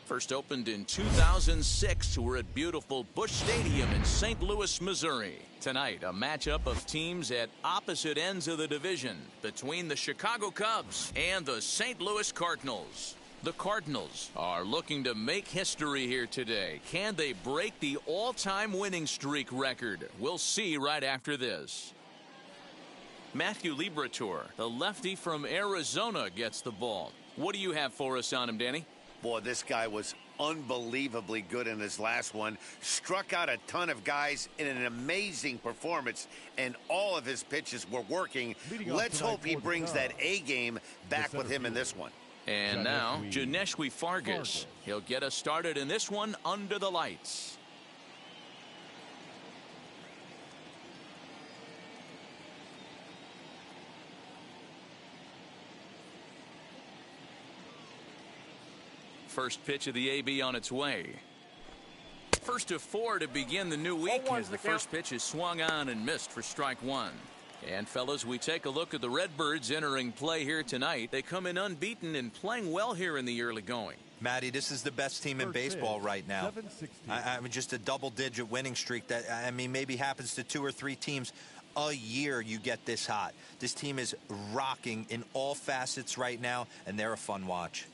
First opened in 2006. We're at beautiful Busch Stadium in St. Louis, Missouri. Tonight, a matchup of teams at opposite ends of the division between the Chicago Cubs and the St. Louis Cardinals. The Cardinals are looking to make history here today. Can they break the all-time winning streak record? We'll see right after this. Matthew Liberatore, the lefty from Arizona, gets the ball. What do you have for us on him, Danny? Boy, this guy was unbelievably good in his last one. Struck out a ton of guys in an amazing performance, and all of his pitches were working. Let's hope he brings that A game back with him in this one. And now, Janeshwi Fargas. He'll get us started in this one under the lights. First pitch of the AB on its way. First of 4 to begin the new week as the first pitch is swung on and missed for strike one. And fellas, we take a look at the Redbirds entering play here tonight. They come in unbeaten and playing well here in the early going. Matty, this is the best team in baseball right now. I mean, just a double-digit winning streak that, I mean, maybe happens to 2 or 3 teams a year you get this hot. This team is rocking in all facets right now, and they're a fun watch.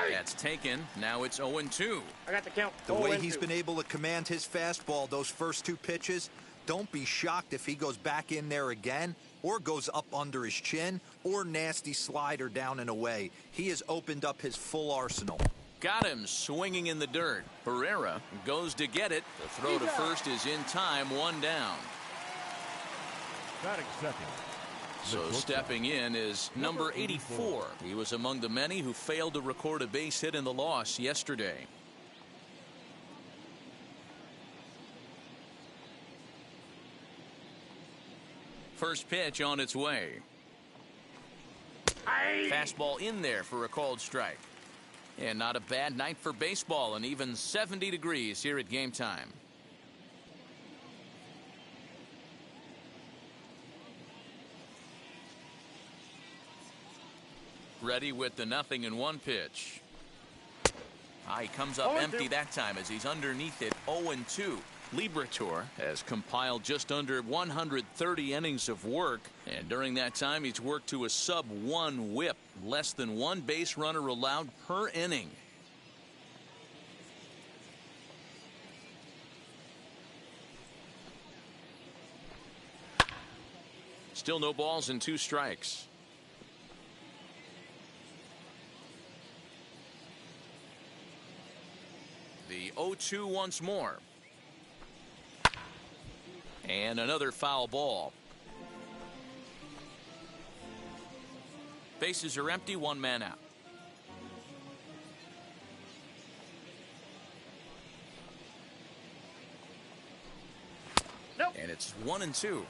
That's taken. Now it's 0-2. I got the count. The way he's been able to command his fastball those first 2 pitches, don't be shocked if he goes back in there again or goes up under his chin or nasty slider down and away. He has opened up his full arsenal. Got him swinging in the dirt. Pereira goes to get it. The throw to first is in time, 1 down. Batting second. So stepping in is number 84. He was among the many who failed to record a base hit in the loss yesterday. First pitch on its way. Fastball in there for a called strike. And not a bad night for baseball, and even 70 degrees here at game time. Ready with the 0-1 pitch. He comes up empty that time as he's underneath it. 0-2. Liberatore has compiled just under 130 innings of work, and during that time he's worked to a sub-1 whip, less than 1 base runner allowed per inning. Still no balls and 2 strikes. The 0-2 once more. And another foul ball. Bases are empty, 1 man out. Nope. And it's 1-2.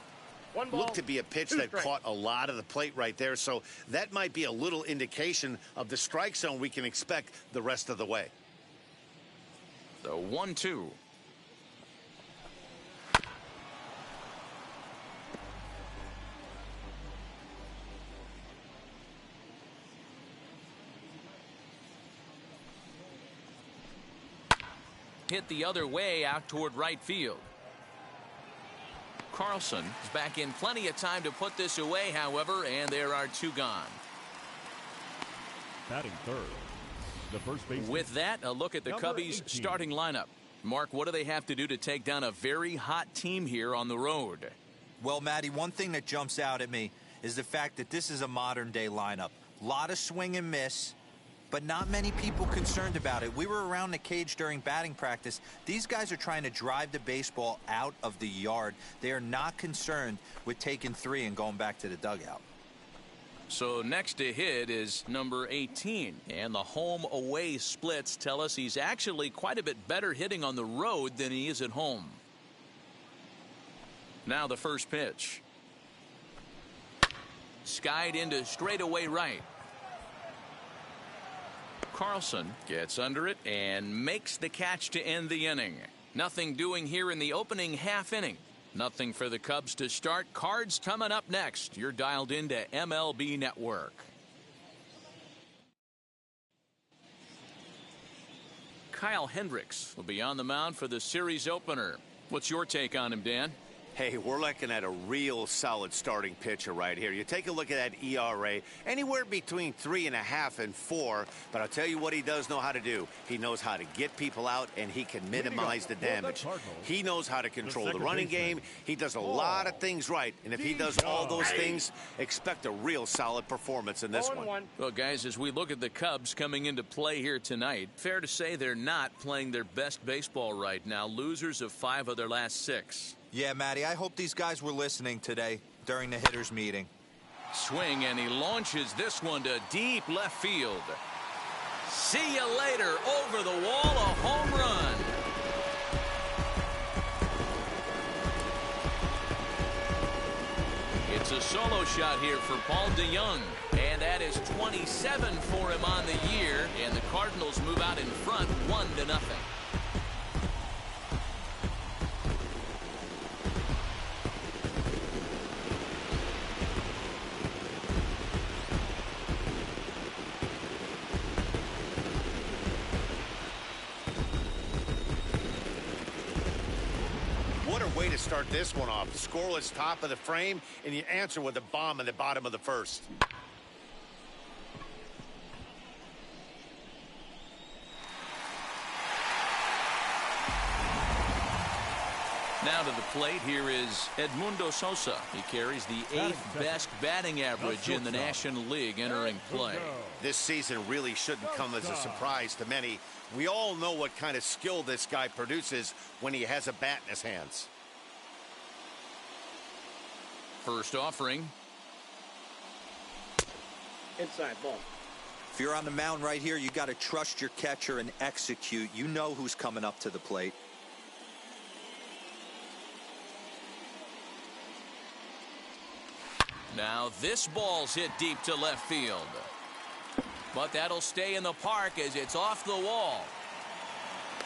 One ball, looked to be a pitch that caught a lot of the plate right there, so that might be a little indication of the strike zone we can expect the rest of the way. The 1-2. Hit the other way out toward right field. Carlson is back in plenty of time to put this away, however, and there are 2 gone. Batting third. The first baseman. With that, a look at the Cubbies' starting lineup. Mark, what do they have to do to take down a very hot team here on the road? Well, Matty, one thing that jumps out at me is the fact that this is a modern-day lineup. A lot of swing and miss, but not many people concerned about it. We were around the cage during batting practice. These guys are trying to drive the baseball out of the yard. They are not concerned with taking 3 and going back to the dugout. So next to hit is number 18, and the home-away splits tell us he's actually quite a bit better hitting on the road than he is at home. Now the first pitch. Skied into straightaway right. Carlson gets under it and makes the catch to end the inning. Nothing doing here in the opening half inning. Nothing for the Cubs to start. Cards coming up next. You're dialed into MLB Network. Kyle Hendricks will be on the mound for the series opener. What's your take on him, Dan? Hey, we're looking at a real solid starting pitcher right here. You take a look at that ERA, anywhere between 3.5 and 4. But I'll tell you what he does know how to do. He knows how to get people out, and he can minimize the damage. He knows how to control the running game. He does a lot of things right. And if he does all those things, expect a real solid performance in this one. Well, guys, as we look at the Cubs coming into play here tonight, fair to say they're not playing their best baseball right now. Losers of 5 of their last 6. Yeah, Matty, I hope these guys were listening today during the hitters' meeting. Swing, and he launches this one to deep left field. See you later. Over the wall, a home run. It's a solo shot here for Paul DeYoung. And that is 27 for him on the year. And the Cardinals move out in front 1-0. What a way to start this one off. Scoreless top of the frame, and you answer with a bomb in the bottom of the first. Now to the plate, here is Edmundo Sosa. He carries the 8th best batting average in the National League entering play. This season really shouldn't come as a surprise to many. We all know what kind of skill this guy produces when he has a bat in his hands. First offering. Inside ball. If you're on the mound right here, you got to trust your catcher and execute. You know who's coming up to the plate. Now this ball's hit deep to left field. But that'll stay in the park as it's off the wall.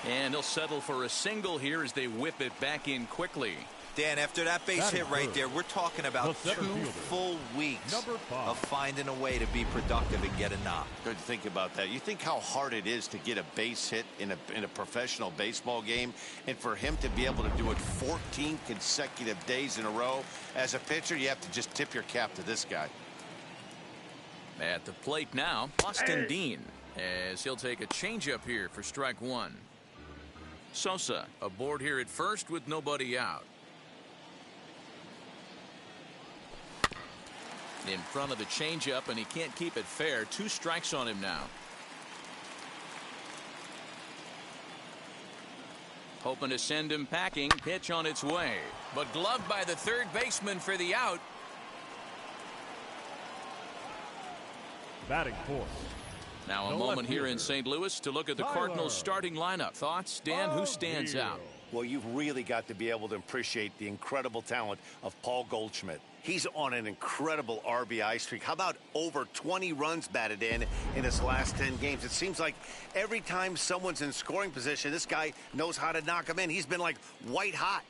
And he'll settle for a single here as they whip it back in quickly. Dan, after that base hit right there, we're talking about 2 full weeks of finding a way to be productive and get a knock. Good to think about that. You think how hard it is to get a base hit in a professional baseball game, and for him to be able to do it 14 consecutive days in a row. As a pitcher, you have to just tip your cap to this guy. At the plate now, Austin Dean, as he'll take a changeup here for strike 1. Sosa aboard here at first with nobody out. In front of the changeup, and he can't keep it fair. 2 strikes on him now. Hoping to send him packing. Pitch on its way, but gloved by the third baseman for the out. Batting fourth. Now a moment here in St. Louis to look at the Cardinals starting lineup. Thoughts, Dan? Who stands out? Well, you've really got to be able to appreciate the incredible talent of Paul Goldschmidt. He's on an incredible RBI streak. How about over 20 runs batted in his last 10 games? It seems like every time someone's in scoring position, this guy knows how to knock them in. He's been like white hot.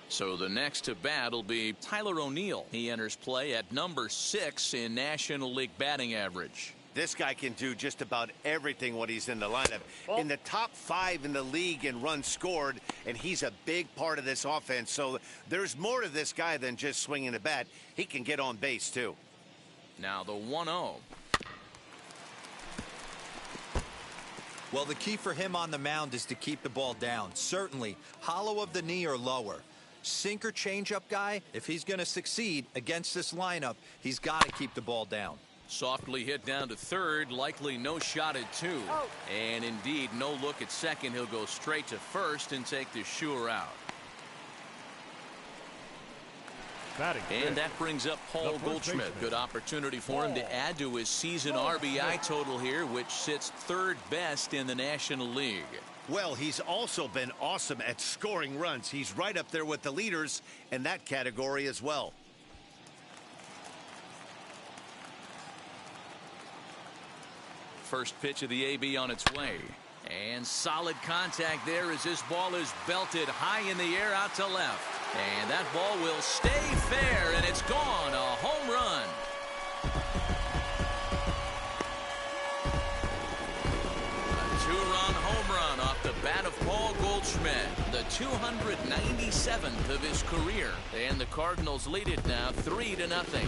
So the next to bat will be Tyler O'Neill. He enters play at number 6 in National League batting average. This guy can do just about everything when he's in the lineup. In the top 5 in the league in runs scored, and he's a big part of this offense. So there's more to this guy than just swinging the bat. He can get on base, too. Now the 1-0. Well, the key for him on the mound is to keep the ball down. Certainly, hollow of the knee or lower. Sinker changeup guy, if he's going to succeed against this lineup, he's got to keep the ball down. Softly hit down to third, likely no shot at 2. And indeed, no look at second. He'll go straight to first and take the sure out. And that brings up Paul Goldschmidt. Good opportunity for him to add to his season RBI total here, which sits 3rd best in the National League. Well, he's also been awesome at scoring runs. He's right up there with the leaders in that category as well. First pitch of the AB on its way. And solid contact there as this ball is belted high in the air out to left. And that ball will stay fair, and it's gone. A home run. A 2-run home run bat of Paul Goldschmidt, the 297th of his career. And the Cardinals lead it now 3-0.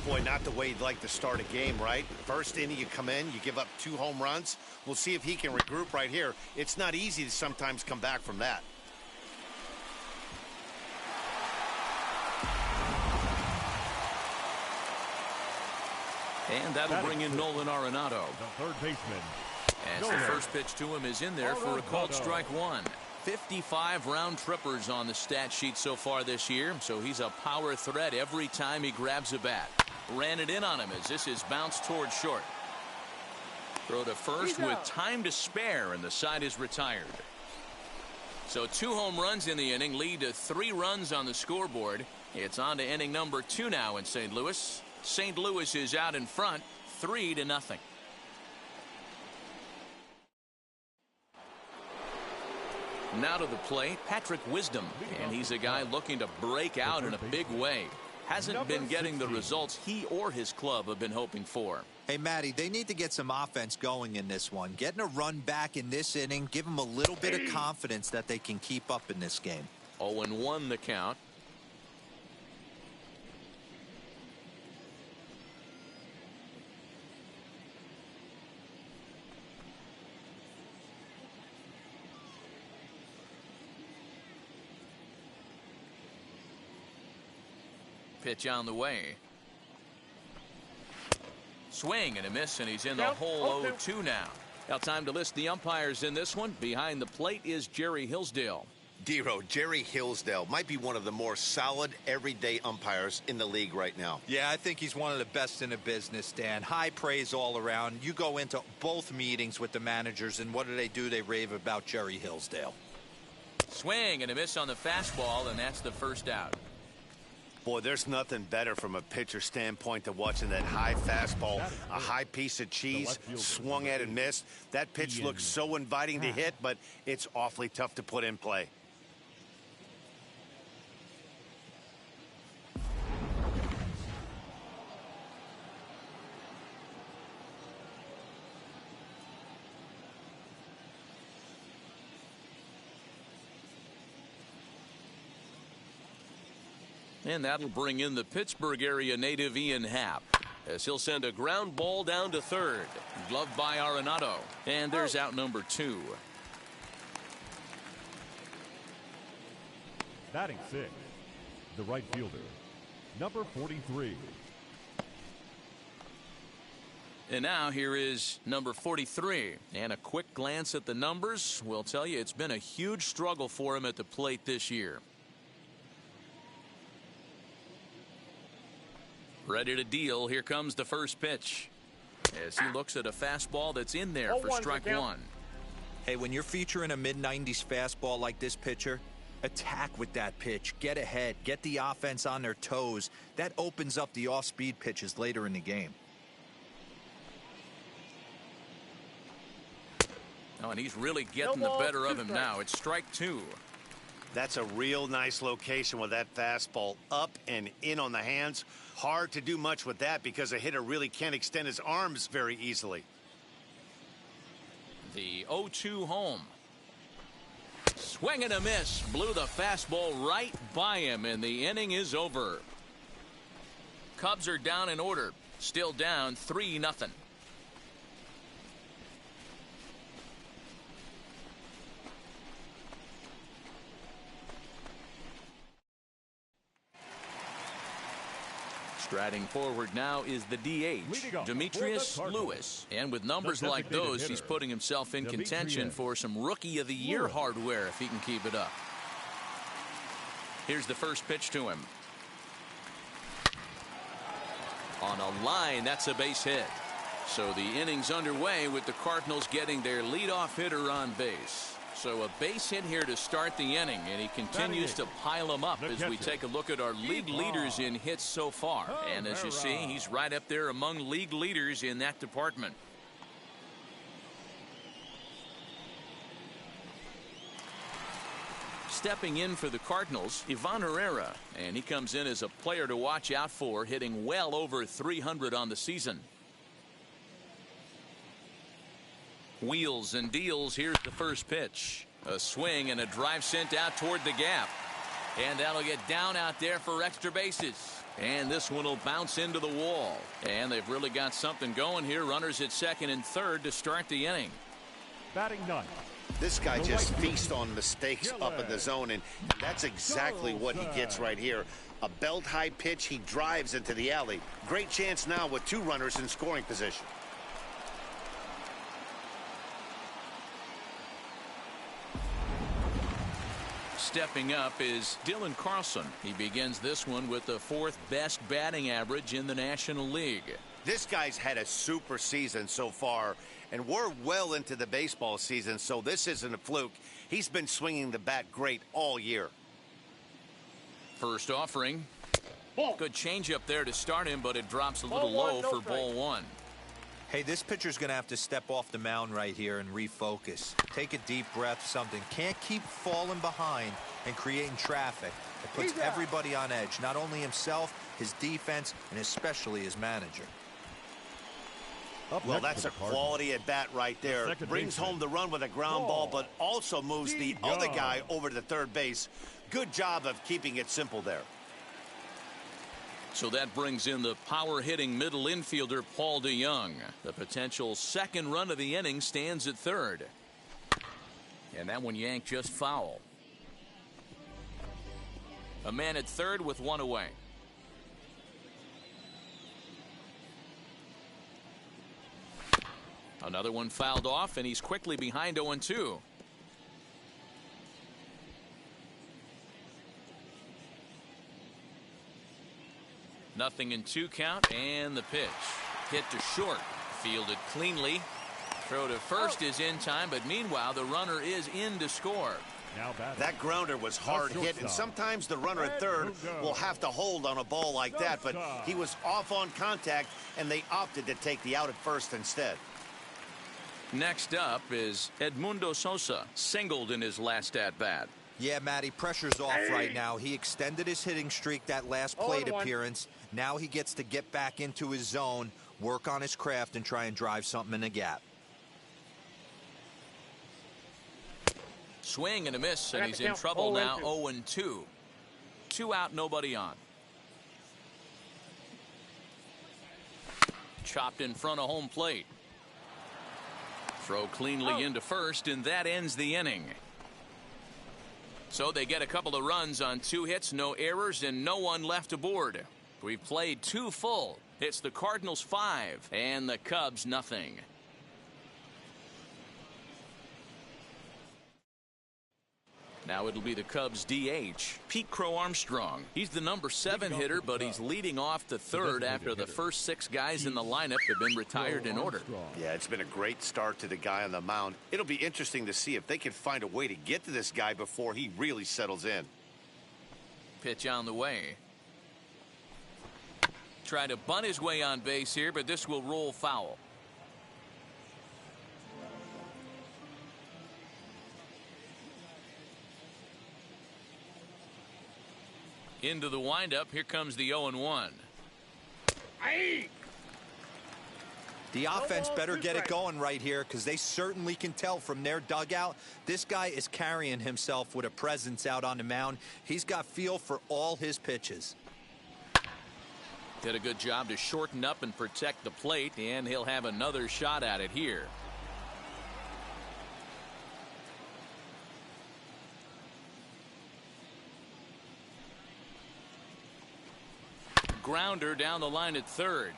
Boy, not the way you'd like to start a game, right? First inning, you come in, you give up 2 home runs. We'll see if he can regroup right here. It's not easy to sometimes come back from that. And that'll bring in Nolan Arenado. The third baseman. As the first pitch to him is in there for a called strike one. 55 round trippers on the stat sheet so far this year, so he's a power threat every time he grabs a bat. Ran it in on him as this is bounced towards short. Throw to first with time to spare, and the side is retired. So 2 home runs in the inning lead to 3 runs on the scoreboard. It's on to inning number 2 now in St. Louis. St. Louis is out in front, 3-0. Now to the plate, Patrick Wisdom, and he's a guy looking to break out in a big way. Hasn't been getting the results he or his club have been hoping for. Hey, Matty, they need to get some offense going in this one. Getting a run back in this inning, give them a little bit of confidence that they can keep up in this game. 0-1 the count. Pitch on the way. Swing and a miss, and he's in the hole 0-2 now. Now time to list the umpires in this one. Behind the plate is Jerry Hillsdale. Dero, Jerry Hillsdale might be one of the more solid everyday umpires in the league right now. Yeah, I think he's one of the best in the business, Dan. High praise all around. You go into both meetings with the managers, and what do? They rave about Jerry Hillsdale. Swing and a miss on the fastball, and that's the first out. Boy, there's nothing better from a pitcher standpoint than watching that high fastball, a high piece of cheese, swung at and missed. That pitch looks so inviting to hit, but it's awfully tough to put in play. And that'll bring in the Pittsburgh area native Ian Happ, as he'll send a ground ball down to third. Gloved by Arenado. And there's out number 2. Batting 6, the right fielder, number 43. And now here is number 43. And a quick glance at the numbers will tell you it's been a huge struggle for him at the plate this year. Ready to deal. Here comes the first pitch, as he looks at a fastball that's in there for strike one. Hey, when you're featuring a mid-90s fastball like this pitcher, attack with that pitch. Get ahead. Get the offense on their toes. That opens up the off-speed pitches later in the game. Oh, and he's really getting the better of him now. It's strike 2. That's a real nice location with that fastball up and in on the hands. Hard to do much with that because a hitter really can't extend his arms very easily. The 0-2 home. Swing and a miss. Blew the fastball right by him, and the inning is over. Cubs are down in order. Still down 3-0. Striding forward now is the DH, Demetrius Lewis. And with numbers like those, he's putting himself in contention for some Rookie of the Year hardware if he can keep it up. Here's the first pitch to him. On a line, that's a base hit. So the inning's underway with the Cardinals getting their leadoff hitter on base. So a base hit here to start the inning, and he continues to pile them up as we take a look at our league leaders in hits so far. And as you see, he's right up there among league leaders in that department. Stepping in for the Cardinals, Ivan Herrera, and he comes in as a player to watch out for, hitting well over 300 on the season. Wheels and deals. Here's the first pitch. A swing and a drive sent out toward the gap. And that'll get down out there for extra bases. And this one will bounce into the wall. And they've really got something going here. Runners at second and third to start the inning. Batting ninth. This guy just feasts on mistakes up in the zone, and that's exactly what he gets right here. A belt-high pitch, he drives into the alley. Great chance now with 2 runners in scoring position. Stepping up is Dylan Carlson. He begins this one with the 4th best batting average in the National League. This guy's had a super season so far, and we're well into the baseball season, so this isn't a fluke. He's been swinging the bat great all year. First offering. Good changeup there to start him, but it drops a little low for ball 1. Hey, this pitcher's going to have to step off the mound right here and refocus. Take a deep breath, something. Can't keep falling behind and creating traffic. It puts everybody on edge, not only himself, his defense, and especially his manager. Well, that's a quality at bat right there. Brings home the run with a ground ball, but also moves the other guy over to third base. Good job of keeping it simple there. So that brings in the power-hitting middle infielder Paul DeYoung. The potential second run of the inning stands at third. And that one yanked just foul. A man at third with 1 away. Another one fouled off, and he's quickly behind 0-2. Nothing in 2 count, and the pitch. Hit to short. Fielded cleanly. Throw to first is in time, but meanwhile the runner is in to score. That grounder was hard hit, and sometimes the runner at third will have to hold on a ball like that, but he was off on contact, and they opted to take the out at first instead. Next up is Edmundo Sosa, singled in his last at-bat. Yeah, Matty, pressure's off right now. He extended his hitting streak that last plate appearance. Now he gets to get back into his zone, work on his craft, and try and drive something in the gap. Swing and a miss, and he's in trouble now. 0-2. 2 out, nobody on. Chopped in front of home plate. Throw cleanly into first, and that ends the inning. So they get a couple of runs on 2 hits, no errors, and no one left aboard. We've played 2 full. It's the Cardinals 5 and the Cubs nothing. Now it'll be the Cubs DH, Pete Crow Armstrong. He's the number 7 hitter, but he's leading off the third after the first 6 guys in the lineup have been retired in order. Yeah, it's been a great start to the guy on the mound. It'll be interesting to see if they can find a way to get to this guy before he really settles in. Pitch on the way. Try to bunt his way on base here, but this will roll foul. Into the windup. Here comes the 0-1. The offense better get it going right here, because they certainly can tell from their dugout this guy is carrying himself with a presence out on the mound. He's got feel for all his pitches. Did a good job to shorten up and protect the plate, and he'll have another shot at it here. Grounder down the line at third.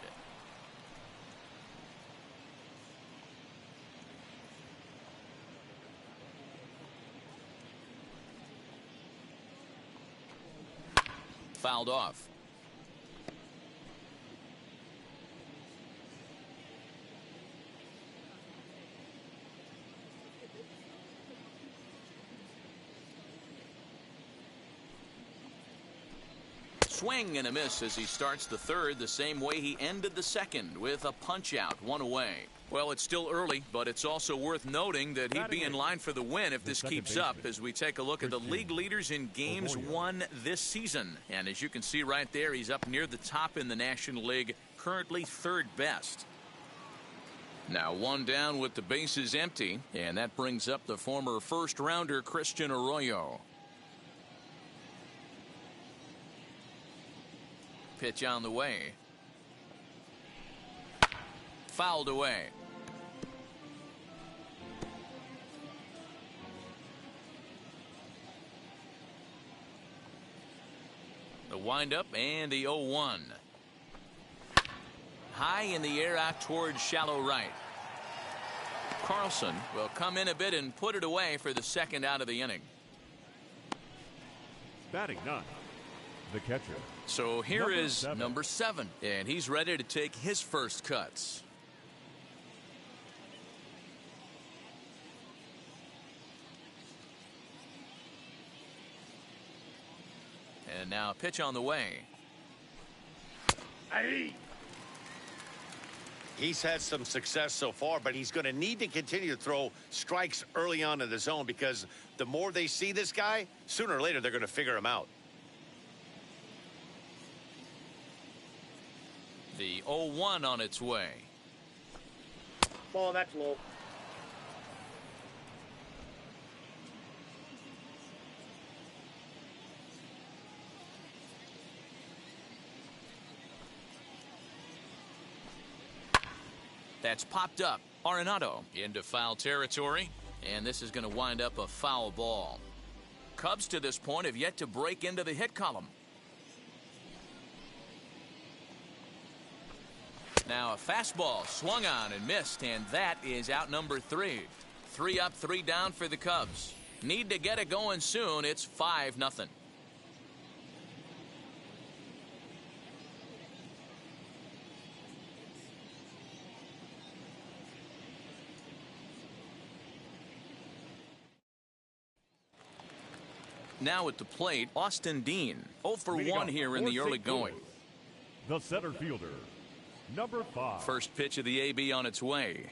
Fouled off. Swing and a miss as he starts the third the same way he ended the second, with a punch out, 1 away. Well, it's still early, but it's also worth noting that he'd be in line for the win if this keeps up as we take a look at the league leaders in games won this season. And as you can see right there, he's up near the top in the National League, currently 3rd best. Now one down with the bases empty, and that brings up the former first-rounder Christian Arroyo. Pitch on the way. Fouled away. The windup and the 0-1. High in the air out towards shallow right. Carlson will come in a bit and put it away for the second out of the inning. Batting ninth, the catcher. So here is number 7, and he's ready to take his first cuts. And now a pitch on the way. He's had some success so far, but he's going to need to continue to throw strikes early on in the zone, because the more they see this guy, sooner or later they're going to figure him out. The 0-1 on its way. Ball, that's low. That's popped up. Arenado into foul territory, and this is going to wind up a foul ball. Cubs to this point have yet to break into the hit column. Now a fastball swung on and missed, and that is out number 3. 3 up, 3 down for the Cubs. Need to get it going soon. It's 5-0. Now at the plate, Austin Dean. 0 for 1 here in the early going. The center fielder, number 5. First pitch of the AB on its way.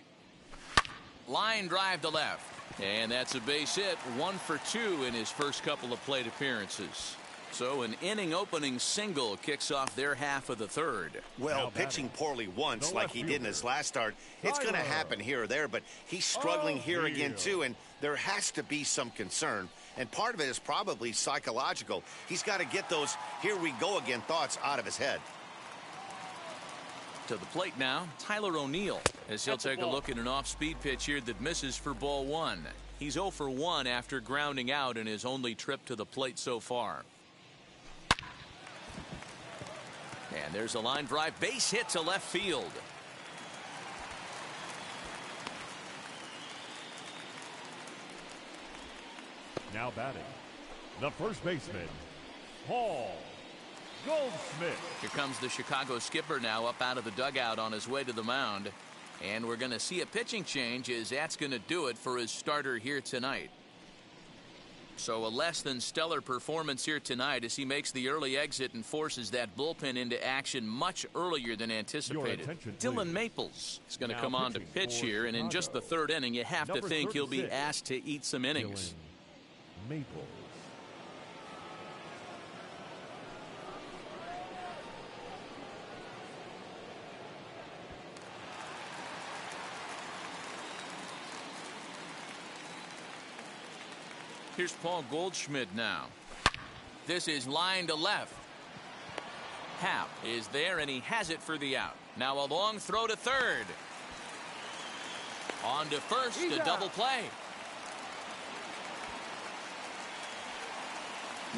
Line drive to left. And that's a base hit. 1 for 2 in his first couple of plate appearances. So an inning opening single kicks off their half of the third. Well, pitching poorly once like he did in his last start, it's going to happen here or there, but he's struggling here again too, and there has to be some concern. And part of it is probably psychological. He's got to get those here we go again thoughts out of his head. To the plate now, Tyler O'Neill, as he'll take a look at an off-speed pitch here that misses for ball 1. He's 0 for 1 after grounding out in his only trip to the plate so far. And there's a line drive, base hit to left field. Now batting, the first baseman, Paul Goldschmidt. Here comes the Chicago skipper now up out of the dugout on his way to the mound. And we're going to see a pitching change, as that's going to do it for his starter here tonight. So a less than stellar performance here tonight as he makes the early exit and forces that bullpen into action much earlier than anticipated. Dylan Maples is going to come on to pitch here, and in just the third inning, you have to think he'll be asked to eat some innings. Maples. Here's Paul Goldschmidt now. This is line to left. Happ is there, and he has it for the out. Now a long throw to third. On to first, a double play.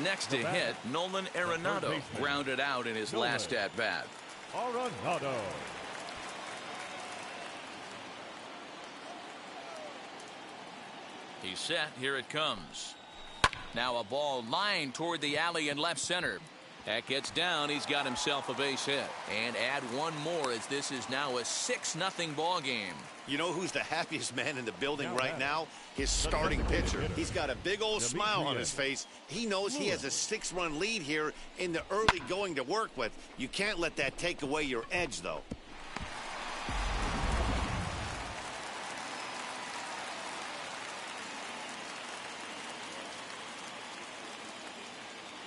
Next to hit, Nolan Arenado grounded out in his last at-bat. Arenado. He's set. Here it comes. Now a ball lined toward the alley in left center. That gets down. He's got himself a base hit. And add one more, as this is now a 6-0 ball game. You know who's the happiest man in the building right now? His starting pitcher. He's got a big old smile on his face. He knows he has a 6-run lead here in the early going to work with. You can't let that take away your edge, though.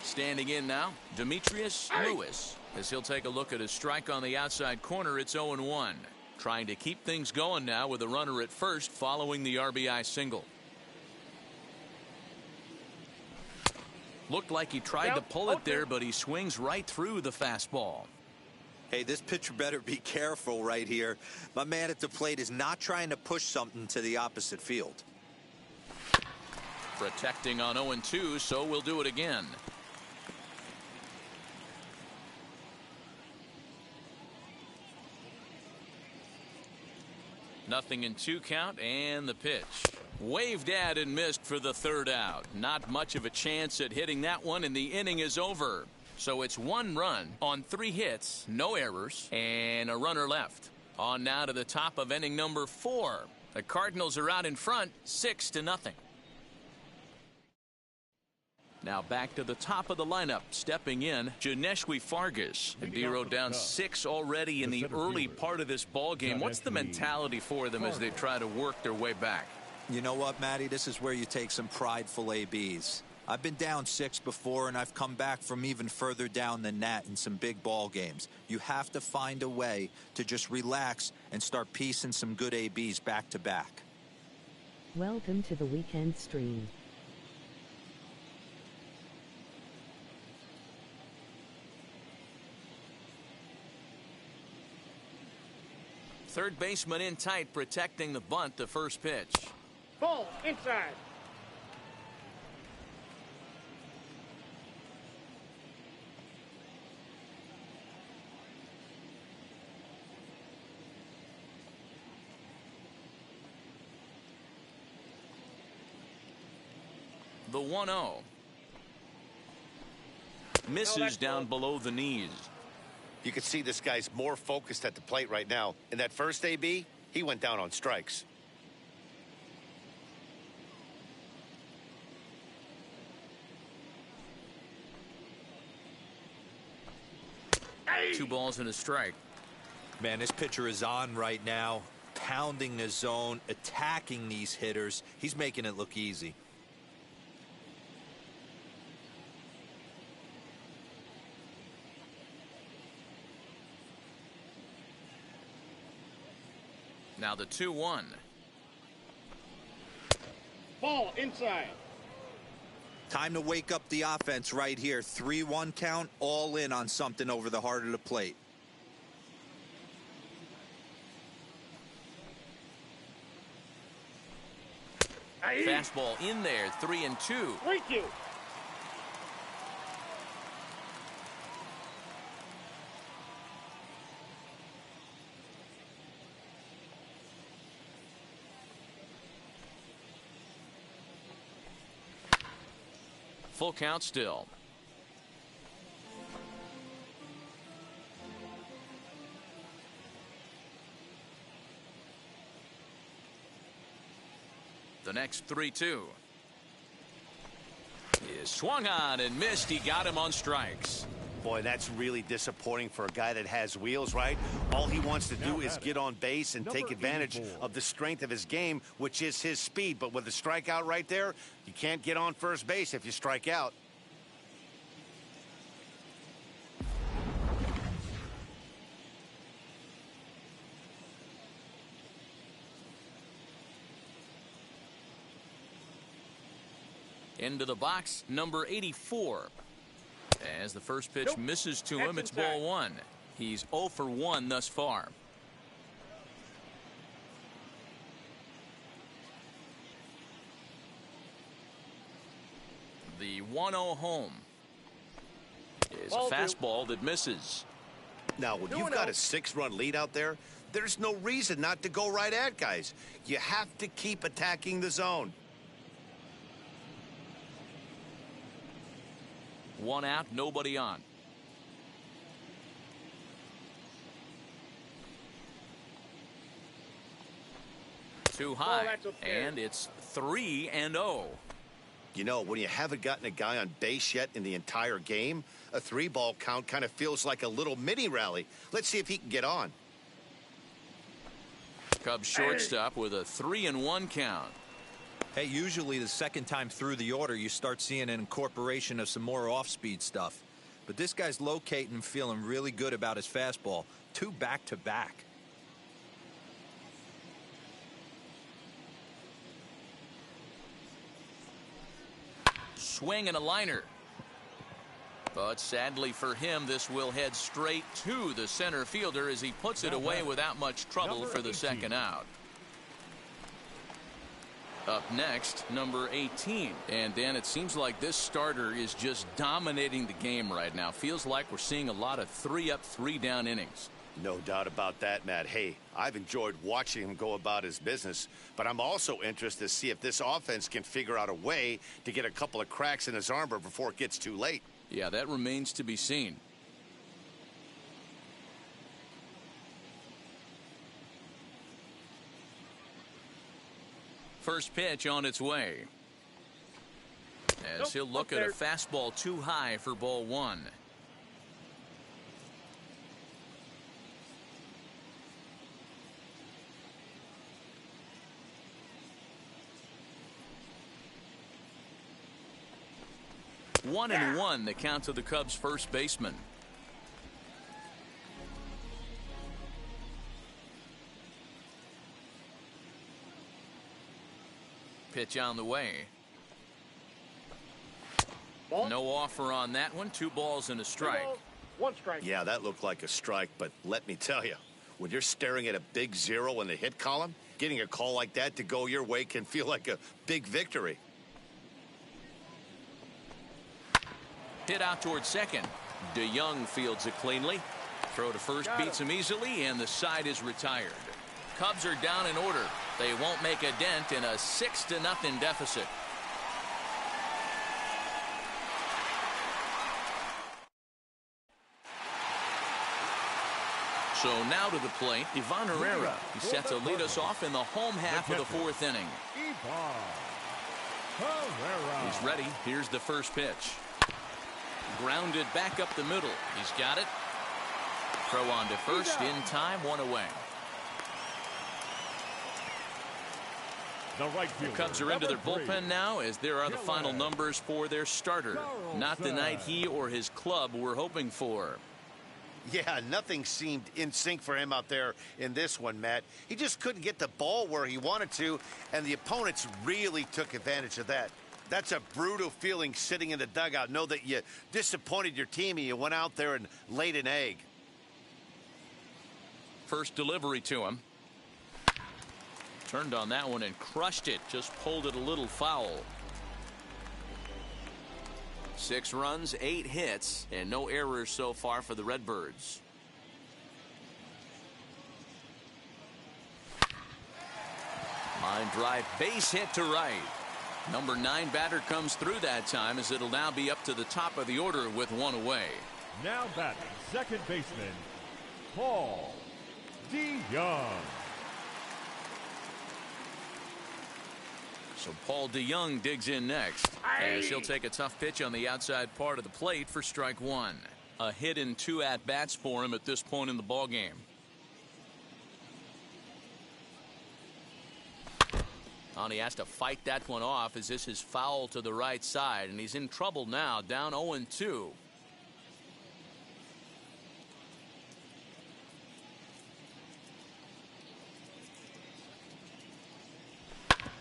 Standing in now, Demetrius Lewis, as he'll take a look at a strike on the outside corner. It's 0-1. Trying to keep things going now with a runner at first following the RBI single. Looked like he tried to pull it there, but he swings right through the fastball. Hey, this pitcher better be careful right here. My man at the plate is not trying to push something to the opposite field. Protecting on 0-2, so we'll do it again. Nothing in 2 count, and the pitch. Waved at and missed for the 3rd out. Not much of a chance at hitting that one, and the inning is over. So it's 1 run on 3 hits, no errors, and a runner left. On now to the top of inning number 4. The Cardinals are out in front, 6-0. Now back to the top of the lineup. Stepping in, Janeshwi Fargas. And D-Row down 6 already in the early part of this ball game. What's the mentality for them as they try to work their way back? You know what, Matty? This is where you take some prideful ABs. I've been down 6 before, and I've come back from even further down than that in some big ball games. You have to find a way to just relax and start piecing some good ABs back to back. Welcome to the weekend stream. Third baseman in tight, protecting the bunt. The first pitch. Ball inside. The 1-0. Misses down below the knees. You can see this guy's more focused at the plate right now. In that first AB, he went down on strikes. Hey. 2 balls and a strike. Man, this pitcher is on right now, pounding the zone, attacking these hitters. He's making it look easy. Now the 2-1. Ball inside. Time to wake up the offense right here. 3-1 count, all in on something over the heart of the plate. Fastball in there, 3-2. 3-2. Full count still. The next 3-2 is swung on and missed. He got him on strikes. Boy, that's really disappointing for a guy that has wheels, right? All he wants to do is get on base and take advantage of the strength of his game, which is his speed. But with a strikeout right there, you can't get on first base if you strike out. Into the box, number 84. As the first pitch misses to him, it's ball 1. He's 0 for 1 thus far. The 1-0 home is a fastball that misses. Now, when you've got a 6-run lead out there, there's no reason not to go right at guys. You have to keep attacking the zone. 1 out, nobody on. Too high, and it's 3-0. You know, when you haven't gotten a guy on base yet in the entire game, a 3-ball count kind of feels like a little mini rally. Let's see if he can get on. Cubs shortstop with a 3-1 count. Hey, usually the second time through the order, you start seeing an incorporation of some more off-speed stuff. But this guy's locating and feeling really good about his fastball. 2 back-to-back. Swing and a liner. But sadly for him, this will head straight to the center fielder as he puts it away without much trouble for the second out. Up next, number 18. And Dan, it seems like this starter is just dominating the game right now. Feels like we're seeing a lot of 3-up, 3-down innings. No doubt about that, Matt. Hey, I've enjoyed watching him go about his business, but I'm also interested to see if this offense can figure out a way to get a couple of cracks in his armor before it gets too late. Yeah, that remains to be seen. First pitch on its way. As he'll look at a fastball too high for ball 1. One and one, the count to the Cubs' first baseman. Pitch on the way. Ball. No offer on that one. 2 balls and a strike. 1 strike. Yeah, that looked like a strike, but let me tell you, when you're staring at a big 0 in the hit column, getting a call like that to go your way can feel like a big victory. Hit out towards second. DeYoung fields it cleanly. Throw to first beats him easily, and the side is retired. Cubs are down in order. They won't make a dent in a 6-0 deficit. So now to the plate, Ivan Herrera. He's set to lead us off in the home half of the 4th inning. He's ready. Here's the first pitch. Grounded back up the middle. He's got it. Throw on to first in time. 1 away. The Cubs are into their bullpen now, as there are the final numbers for their starter. Not the night he or his club were hoping for. Yeah, nothing seemed in sync for him out there in this one, Matt. He just couldn't get the ball where he wanted to, and the opponents really took advantage of that. That's a brutal feeling sitting in the dugout. Know that you disappointed your team and you went out there and laid an egg. First delivery to him. Turned on that one and crushed it. Just pulled it a little foul. 6 runs, 8 hits, and no errors so far for the Redbirds. Line drive, base hit to right. Number 9 batter comes through that time, as it'll now be up to the top of the order with 1 away. Now batting, second baseman, Paul DeYoung. So Paul DeYoung digs in next, as he'll take a tough pitch on the outside part of the plate for strike 1. A hit in 2 at-bats for him at this point in the ballgame. And he has to fight that one off, as this is foul to the right side, and he's in trouble now, down 0-2.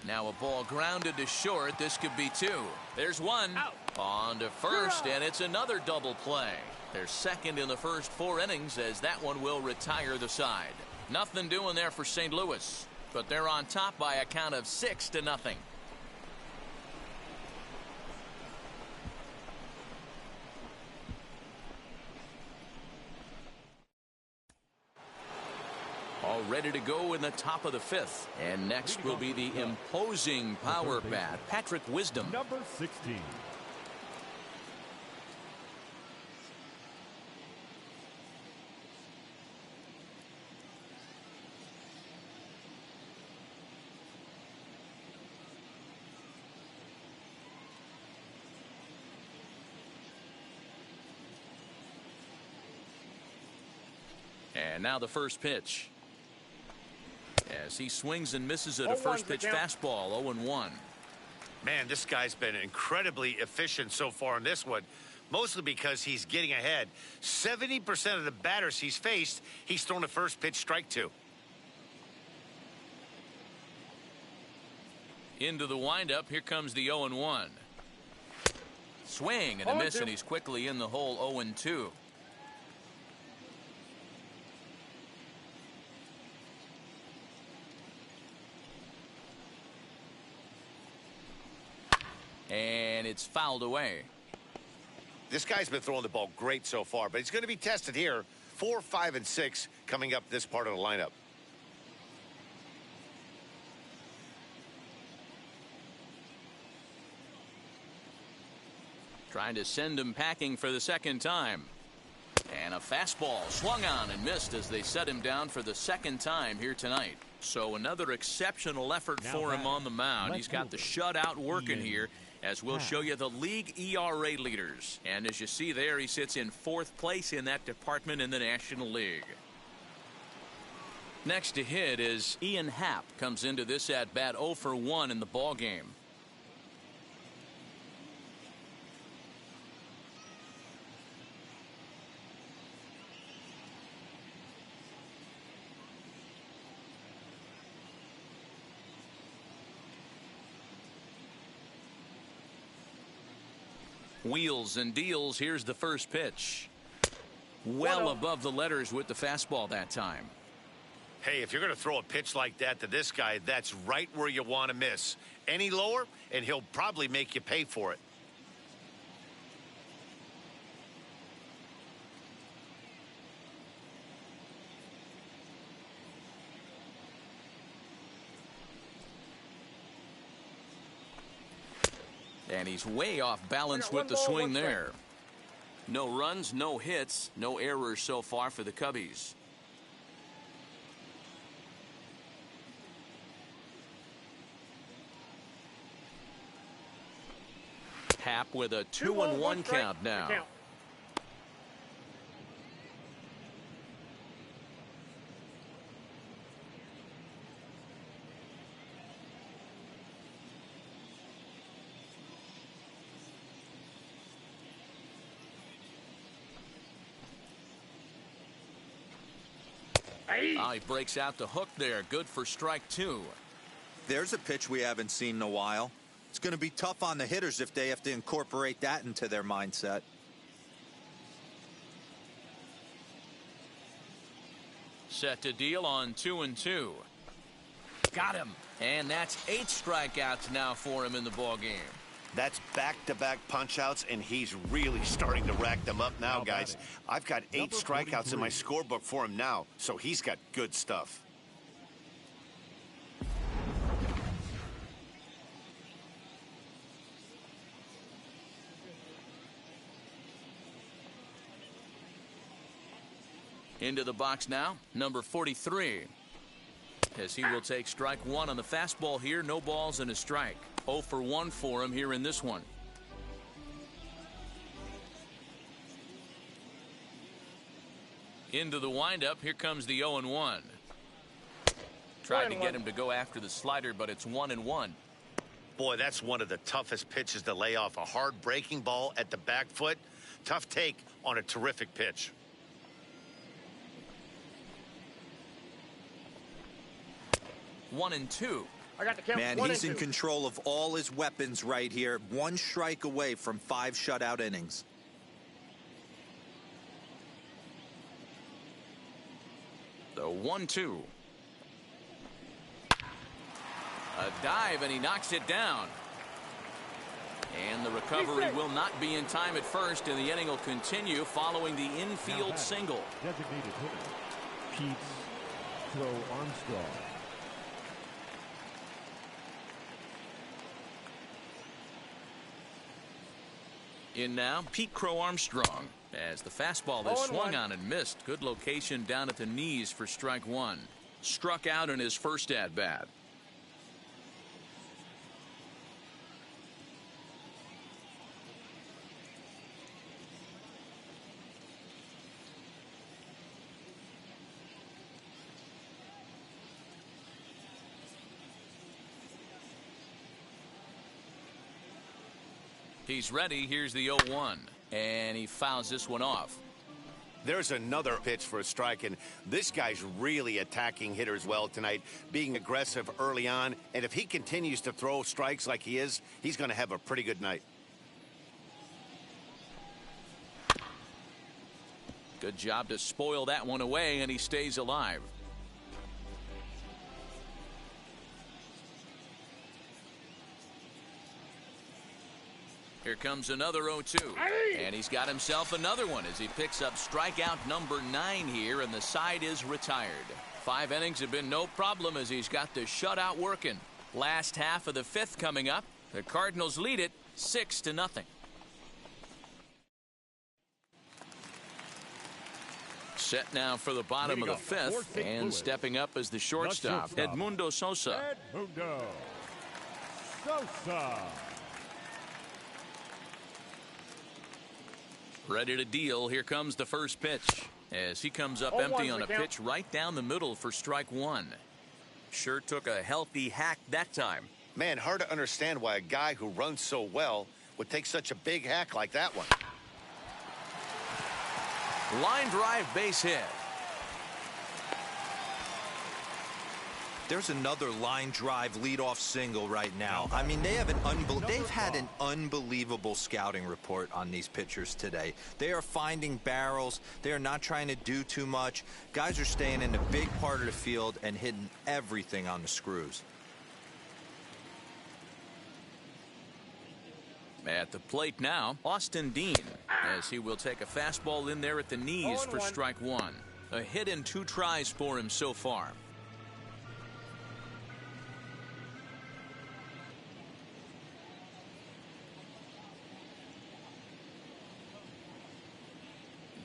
Now a ball grounded to short. This could be 2. There's 1. Out. On to first, and it's another double play. They're second in the first 4 innings, as that one will retire the side. Nothing doing there for St. Louis, but they're on top by a count of 6-0. All ready to go in the top of the 5th. And next will be the imposing power bat, Patrick Wisdom. Number 16. And now the first pitch. As he swings and misses at a first pitch fastball. 0-1. Man, this guy's been incredibly efficient so far in this one, mostly because he's getting ahead. 70% of the batters he's faced, he's thrown a first pitch strike to. Into the windup. Here comes the 0-1. Swing and a miss, and he's quickly in the hole 0-2. And it's fouled away. This guy's been throwing the ball great so far, but he's going to be tested here. 4, 5, and 6 coming up this part of the lineup. Trying to send him packing for the second time. And a fastball swung on and missed as they set him down for the second time here tonight. So another exceptional effort for him on the mound. He's got the shutout working here, as we'll show you the league ERA leaders. And as you see there, he sits in 4th place in that department in the National League. Next to hit is Ian Happ. Comes into this at bat 0 for 1 in the ball game. Wheels and deals. Here's the first pitch. Well above the letters with the fastball that time. Hey, if you're going to throw a pitch like that to this guy, that's right where you want to miss. Any lower, and he'll probably make you pay for it. And he's way off balance with the swing there. No runs, no hits, no errors so far for the Cubbies. Happ with a 2-1 count now. He breaks out the hook there. Good for strike 2. There's a pitch we haven't seen in a while. It's going to be tough on the hitters if they have to incorporate that into their mindset. Set to deal on 2-2. Got him. And that's 8 strikeouts now for him in the ball game. That's back-to-back punch-outs, and he's really starting to rack them up now, guys. I've got 8 strikeouts in my scorebook for him now, so he's got good stuff. Into the box now, number 43. As he will take strike 1 on the fastball here. No balls and a strike. 0 for 1 for him here in this one. Into the windup. Here comes the 0-1. Tried to get him to go after the slider, but it's 1-1. Boy, that's one of the toughest pitches to lay off. A hard breaking ball at the back foot. Tough take on a terrific pitch. One and two. I got the count. Man, he's in control of all his weapons right here. 1 strike away from 5 shutout innings. The 1-2. A dive, and he knocks it down. And the recovery will not be in time at first, and the inning will continue following the infield single. Designated hitter, Pete Crow-Armstrong. In now, Pete Crow-Armstrong, as the fastball is swung on and missed. Good location down at the knees for strike 1. Struck out in his first at-bat. He's ready. Here's the 0-1. And he fouls this one off. There's another pitch for a strike, and this guy's really attacking hitters well tonight, being aggressive early on. And if he continues to throw strikes like he is, he's going to have a pretty good night. Good job to spoil that one away, and he stays alive. Here comes another 0-2. And he's got himself another one as he picks up strikeout number 9 here, and the side is retired. 5 innings have been no problem as he's got the shutout working. Last half of the 5th coming up. The Cardinals lead it 6-0. Set now for the bottom of the 5th, and stepping up as the shortstop, Edmundo Sosa. Edmundo Sosa. Ready to deal. Here comes the first pitch as he comes up empty on a pitch right down the middle for strike 1. Sure took a healthy hack that time. Man, hard to understand why a guy who runs so well would take such a big hack like that one. Line drive, base hit. There's another line drive leadoff single right now. I mean, they've had an unbelievable scouting report on these pitchers today. They are finding barrels. They are not trying to do too much. Guys are staying in the big part of the field and hitting everything on the screws. At the plate now, Austin Dean, as he will take a fastball in there at the knees for strike 1. A hit in 2 tries for him so far.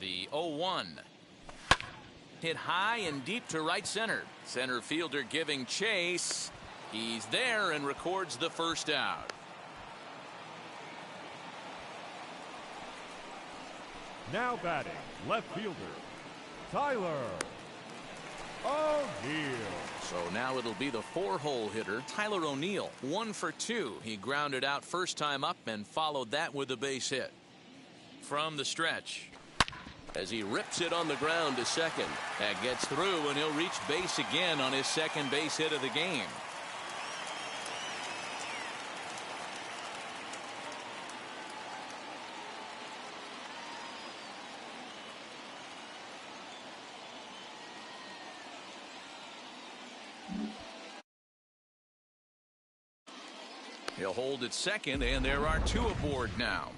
The 0-1. Hit high and deep to right center. Center fielder giving chase. He's there and records the first out. Now batting, left fielder, Tyler O'Neill. So now it'll be the 4-hole hitter, Tyler O'Neill. 1 for 2. He grounded out first time up and followed that with a base hit. From the stretch, as he rips it on the ground to second. That gets through, and he'll reach base again on his second base hit of the game. He'll hold at second, and there are 2 aboard now.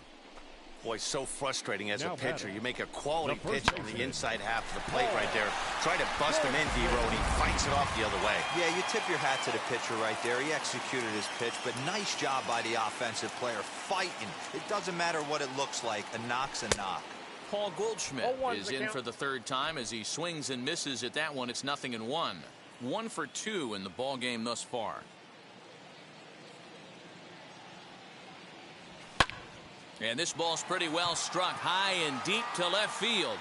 Boy, so frustrating as a Now pitcher. batting, You make a quality the first pitch on the baseman. inside half of the plate right there. Try to bust him in, D-Row, and he fights it off the other way. Yeah, you tip your hat to the pitcher right there. He executed his pitch, but nice job by the offensive player fighting. It doesn't matter what it looks like. A knock's a knock. Paul Goldschmidt 0-1 is the in count. for the 3rd time as he swings and misses at that one. It's 0-1. 1 for 2 in the ball game thus far. And this ball's pretty well struck high and deep to left field.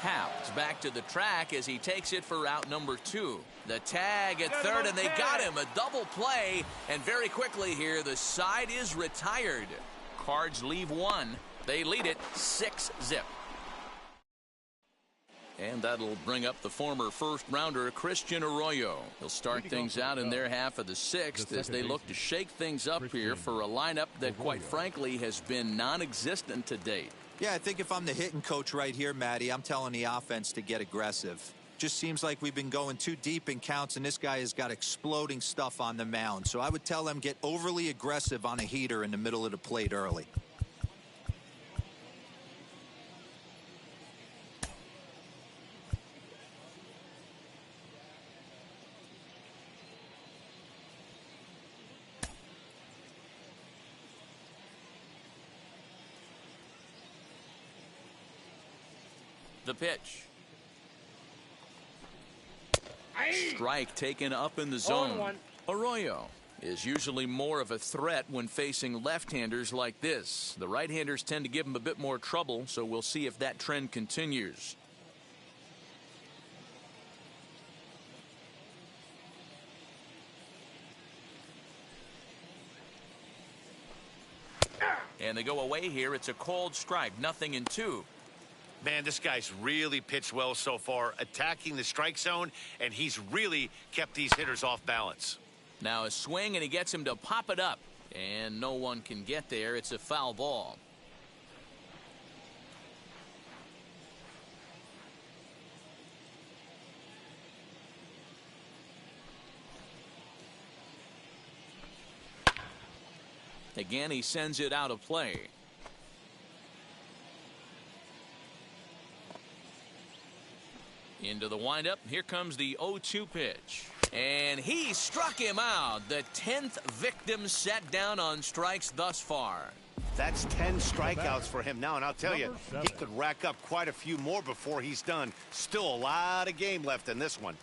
How's back to the track as he takes it for out number 2. The tag at third, and they got him. A double play, and very quickly here, the side is retired. Cards leave 1. They lead it 6-0. And that'll bring up the former first-rounder Christian Arroyo. He'll start things out in their half of the 6th as they look to shake things up here for a lineup that, quite frankly, has been non-existent to date. Yeah, I think if I'm the hitting coach right here, Matty, I'm telling the offense to get aggressive. Just seems like we've been going too deep in counts, and this guy has got exploding stuff on the mound. So I would tell them get overly aggressive on a heater in the middle of the plate early. The pitch. Strike taken up in the zone. 0-1. Arroyo is usually more of a threat when facing left-handers like this. The right-handers tend to give him a bit more trouble, so we'll see if that trend continues. And they go away here. It's a called strike. 0-2. Man, this guy's really pitched well so far, attacking the strike zone, and he's really kept these hitters off balance. Now a swing, and he gets him to pop it up. And no one can get there. It's a foul ball. Again, he sends it out of play. Into the windup. Here comes the 0-2 pitch. And he struck him out. The 10th victim set down on strikes thus far. That's 10 strikeouts for him now, and I'll tell you, he could rack up quite a few more before he's done. Still a lot of game left in this one.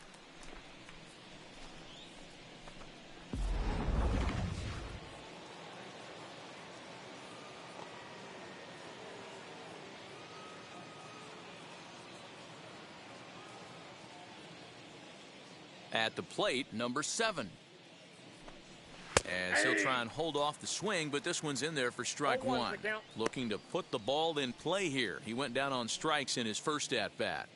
At the plate, number 7. As he'll try and hold off the swing, but this one's in there for strike 1. Looking to put the ball in play here. He went down on strikes in his first at-bat.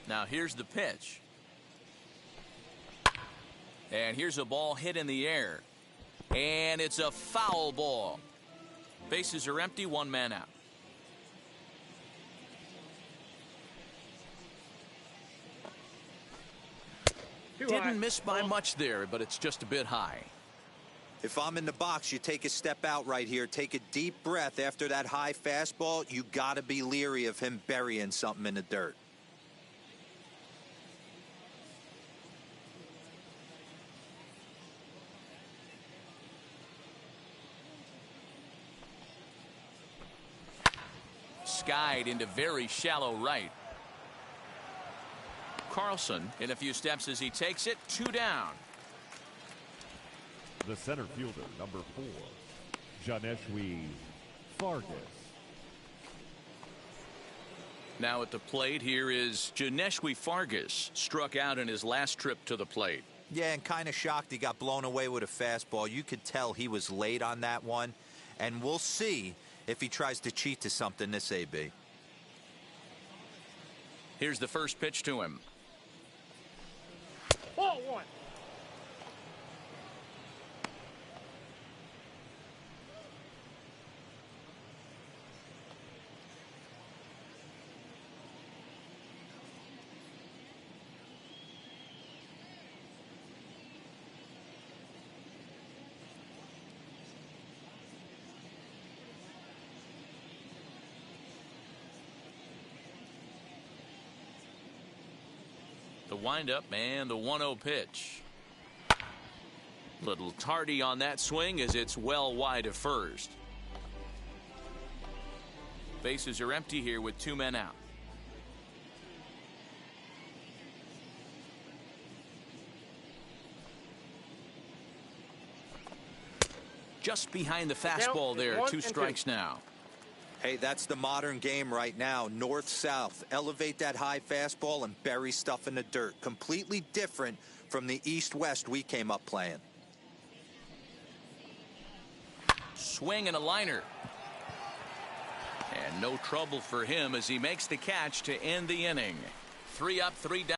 Now here's the pitch. And here's a ball hit in the air. And it's a foul ball. Bases are empty, 1 man out. Didn't miss by much there, but it's just a bit high. If I'm in the box, you take a step out right here. Take a deep breath after that high fastball. You got to be leery of him burying something in the dirt. Skied into very shallow right. Carlson in a few steps as he takes it. 2 down. The center fielder, number 4, Janeshwi Fargas. Now at the plate, here is Janeshwi Fargas. Struck out in his last trip to the plate. Yeah, and kind of shocked he got blown away with a fastball. You could tell he was late on that one. And we'll see if he tries to cheat to something this AB. Here's the first pitch to him. Ball 1. The windup and the 1-0 pitch. Little tardy on that swing as it's well wide of first. Bases are empty here with 2 men out. Just behind the fastball there. 2 strikes now. Hey, that's the modern game right now. North-south. Elevate that high fastball and bury stuff in the dirt. Completely different from the east-west we came up playing. Swing and a liner. And no trouble for him as he makes the catch to end the inning. 3 up, 3 down.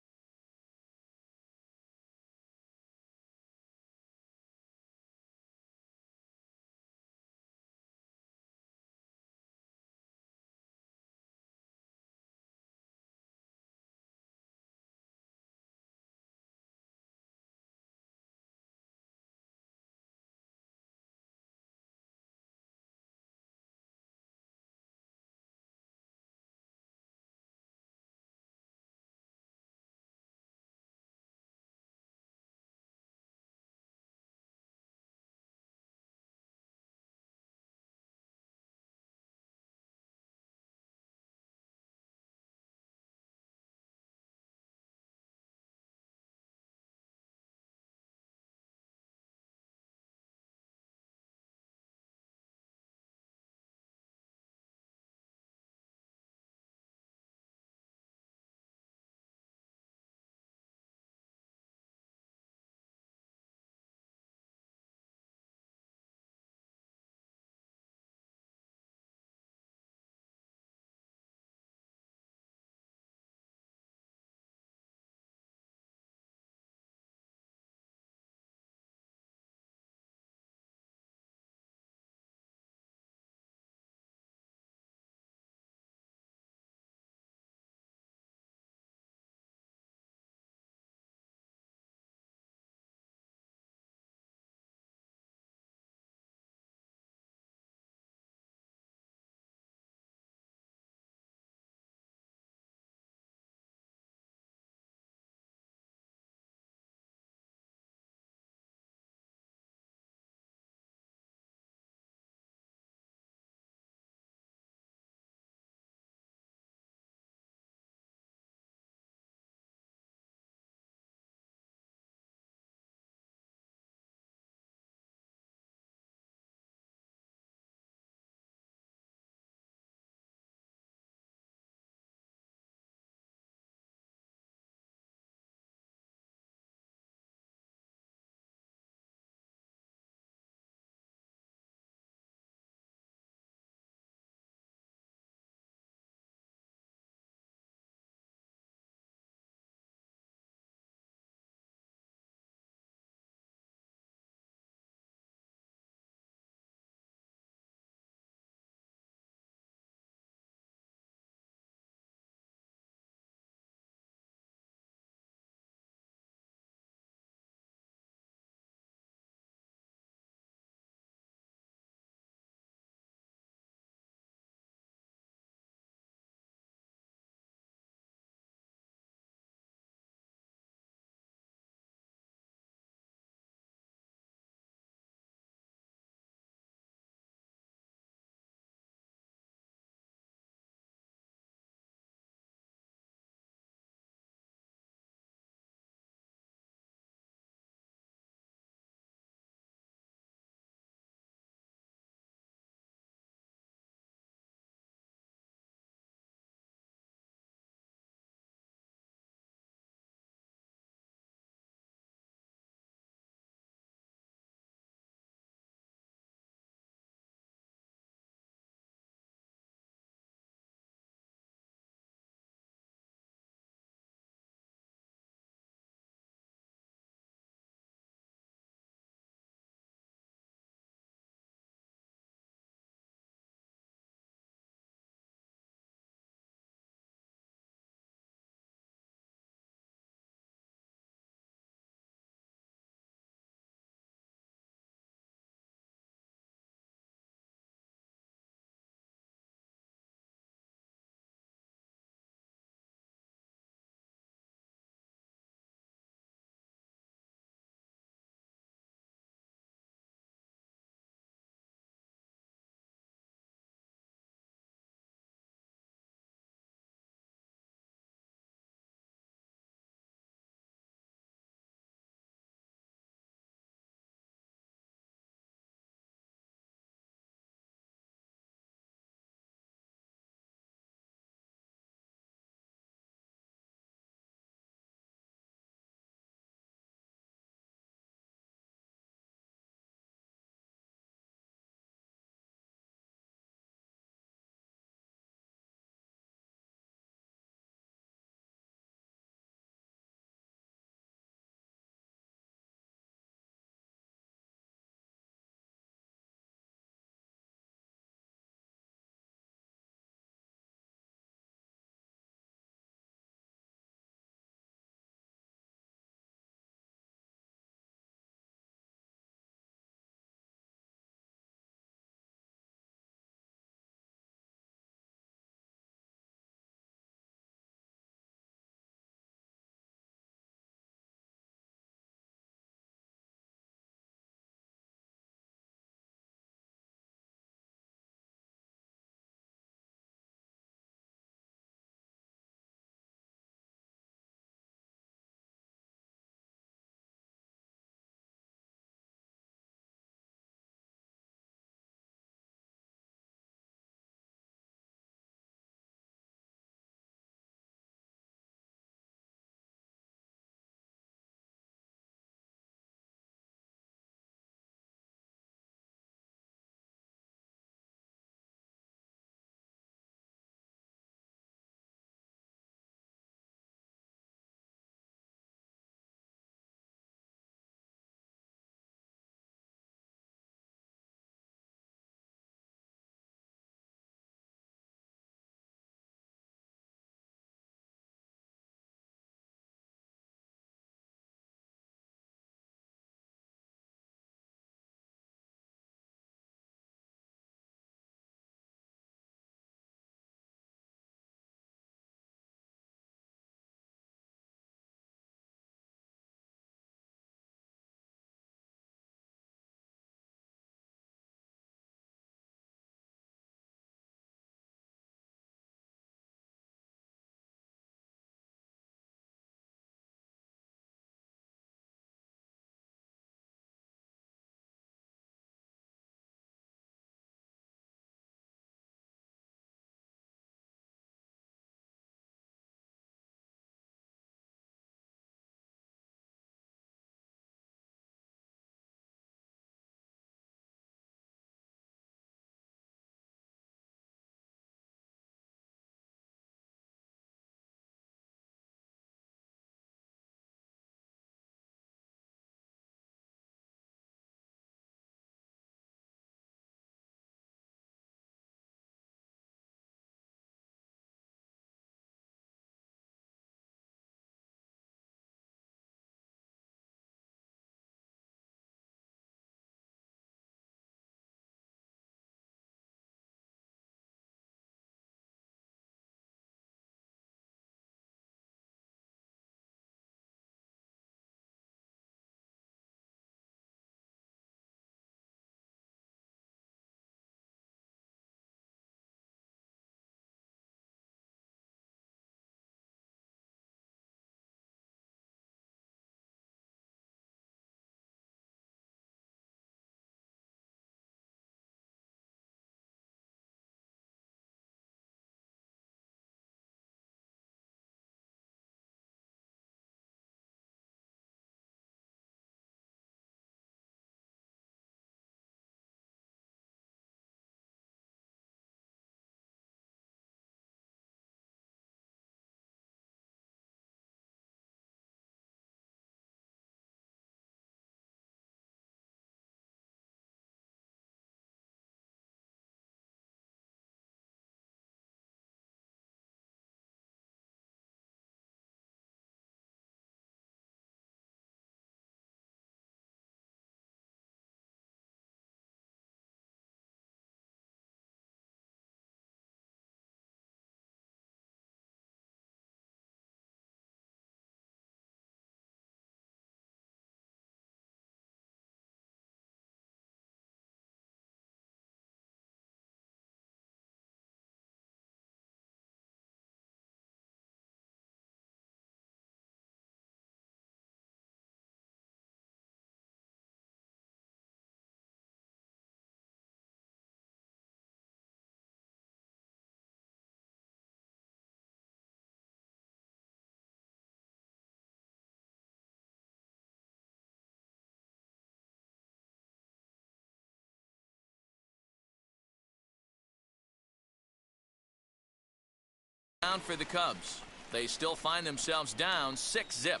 Down for the Cubs. They still find themselves down 6-zip.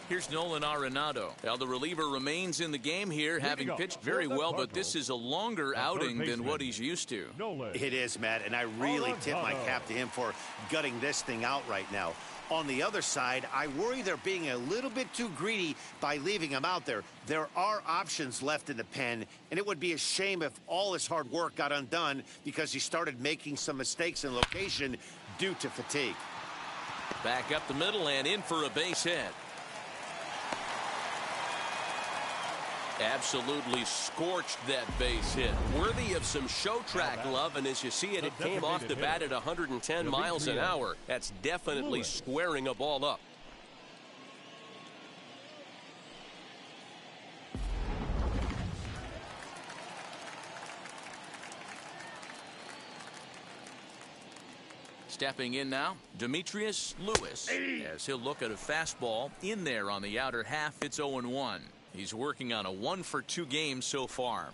Here's Nolan Arenado. Now the reliever remains in the game here, having pitched very well, but this is a longer outing than what he's used to. It is, Matt, and I really tip my cap to him for gutting this thing out right now. On the other side, I worry they're being a little bit too greedy by leaving him out there. There are options left in the pen, and it would be a shame if all his hard work got undone because he started making some mistakes in location due to fatigue. Back up the middle and in for a base hit. Absolutely scorched that base hit. Worthy of some show track love, and as you see it, it came off the bat at 110 miles an hour. That's definitely squaring a ball up. Stepping in now, Demetrius Lewis, as he'll look at a fastball in there on the outer half. It's 0-1. He's working on a 1-for-2 game so far.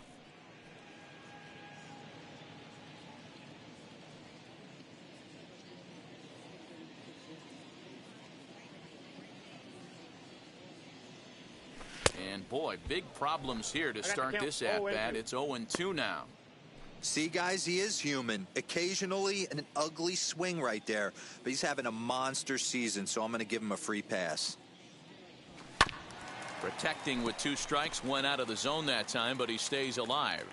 And boy, big problems here to start this at bat. It's 0-2 now. See, guys, he is human. Occasionally an ugly swing right there, but he's having a monster season, so I'm going to give him a free pass. Protecting with 2 strikes, went out of the zone that time, but he stays alive.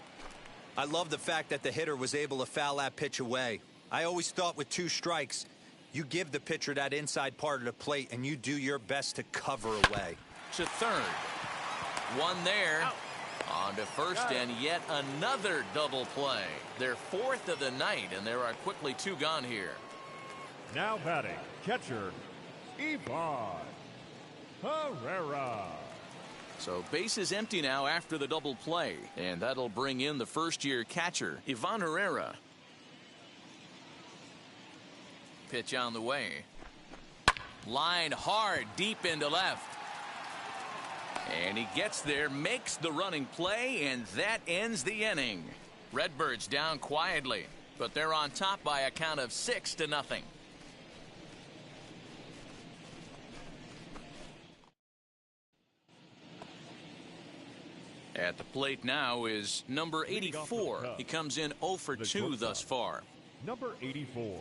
I love the fact that the hitter was able to foul that pitch away. I always thought with 2 strikes, you give the pitcher that inside part of the plate and you do your best to cover away. To third. One there. Out. On to first, and yet another double play. Their 4th of the night, and there are quickly 2 gone here. Now batting, catcher, Ivan Herrera. So base is empty now after the double play, and that'll bring in the first-year catcher, Ivan Herrera. Pitch on the way. Line hard, deep into left. And he gets there, makes the running play, and that ends the inning. Redbirds down quietly, but they're on top by a count of 6-0. At the plate now is number 84. He comes in 0 for 2 thus far. Number 84.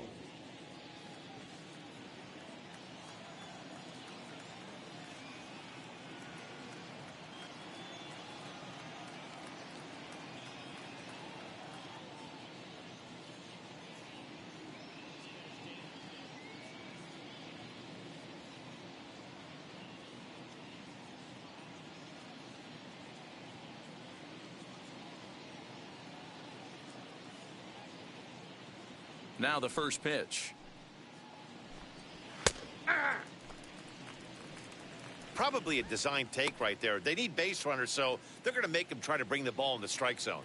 Now the first pitch. Probably a design take right there. They need base runners, so they're going to make them try to bring the ball in the strike zone.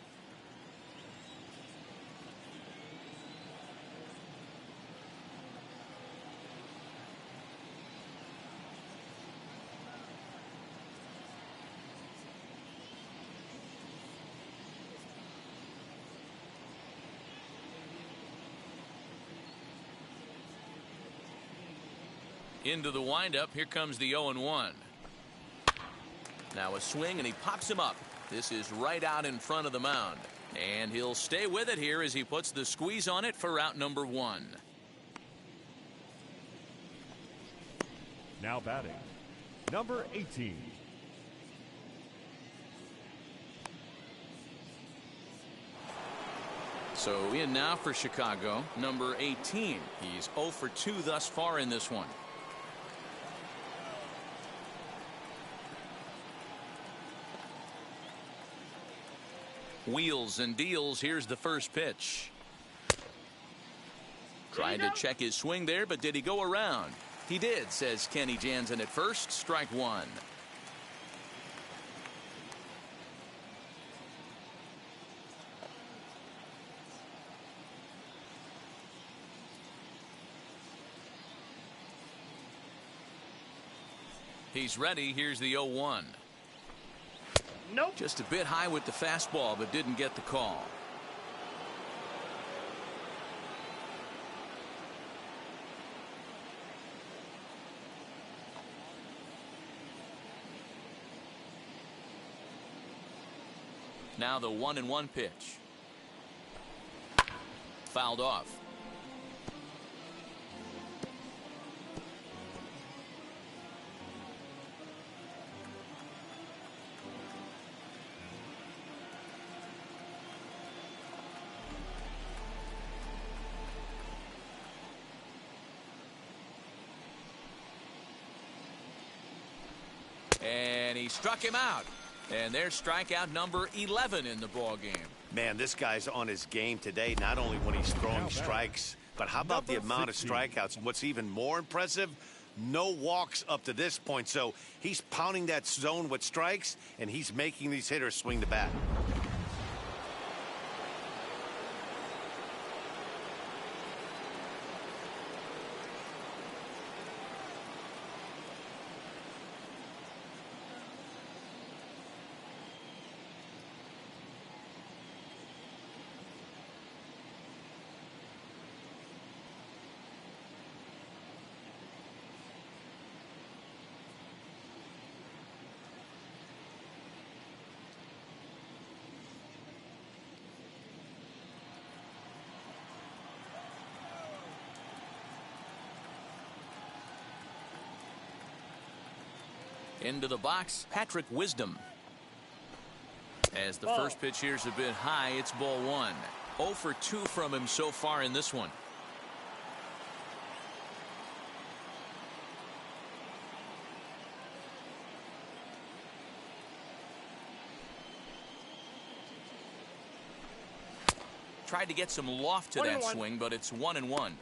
Into the windup. Here comes the 0-1. Now a swing, and he pops him up. This is right out in front of the mound. And he'll stay with it here as he puts the squeeze on it for out number 1. Now batting, number 18. So in now for Chicago, number 18. He's 0 for 2 thus far in this one. Wheels and deals. Here's the first pitch. Trying to check his swing there, but did he go around? He did, says Kenny Jansen at first. Strike 1. He's ready. Here's the 0-1. Nope. Just a bit high with the fastball, but didn't get the call. Now the 1-1 pitch. Fouled off. And he struck him out. And there's strikeout number 11 in the ball game. Man, this guy's on his game today, not only when he's throwing strikes, but how about the amount of strikeouts? And what's even more impressive, no walks up to this point. So he's pounding that zone with strikes, and he's making these hitters swing the bat. Into the box, Patrick Wisdom. As the first pitch here's a bit high, it's ball 1. 0 for 2 from him so far in this one. Tried to get some loft to that swing, but it's 1-1.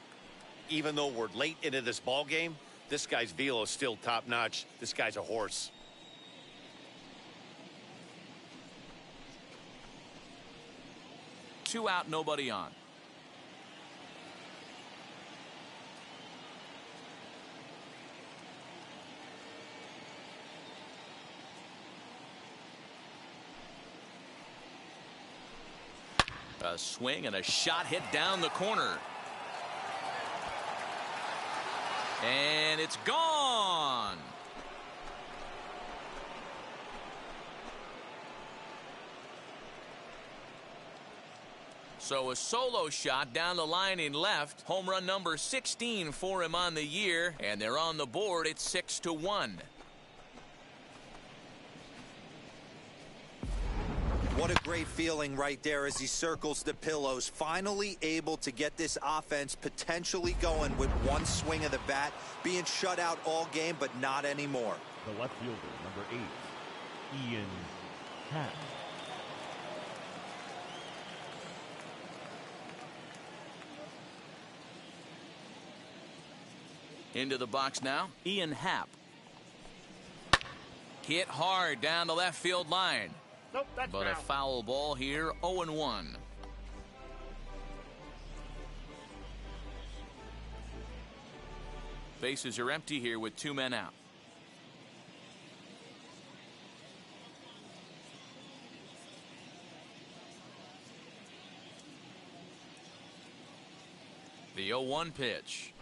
Even though we're late into this ball game, this guy's velo is still top-notch. This guy's a horse. Two out, nobody on. A swing and a shot hit down the corner. And it's gone. So a solo shot down the line in left. Home run number 16 for him on the year. And they're on the board. It's 6-1. What a great feeling right there as he circles the pillows. Finally able to get this offense potentially going with one swing of the bat. Being shut out all game, but not anymore. The left fielder, number 8, Ian Happ. Into the box now, Ian Happ. Hit hard down the left field line. Nope, that's But a foul ball here, 0-1. Bases are empty here with 2 men out. The 0-1 pitch.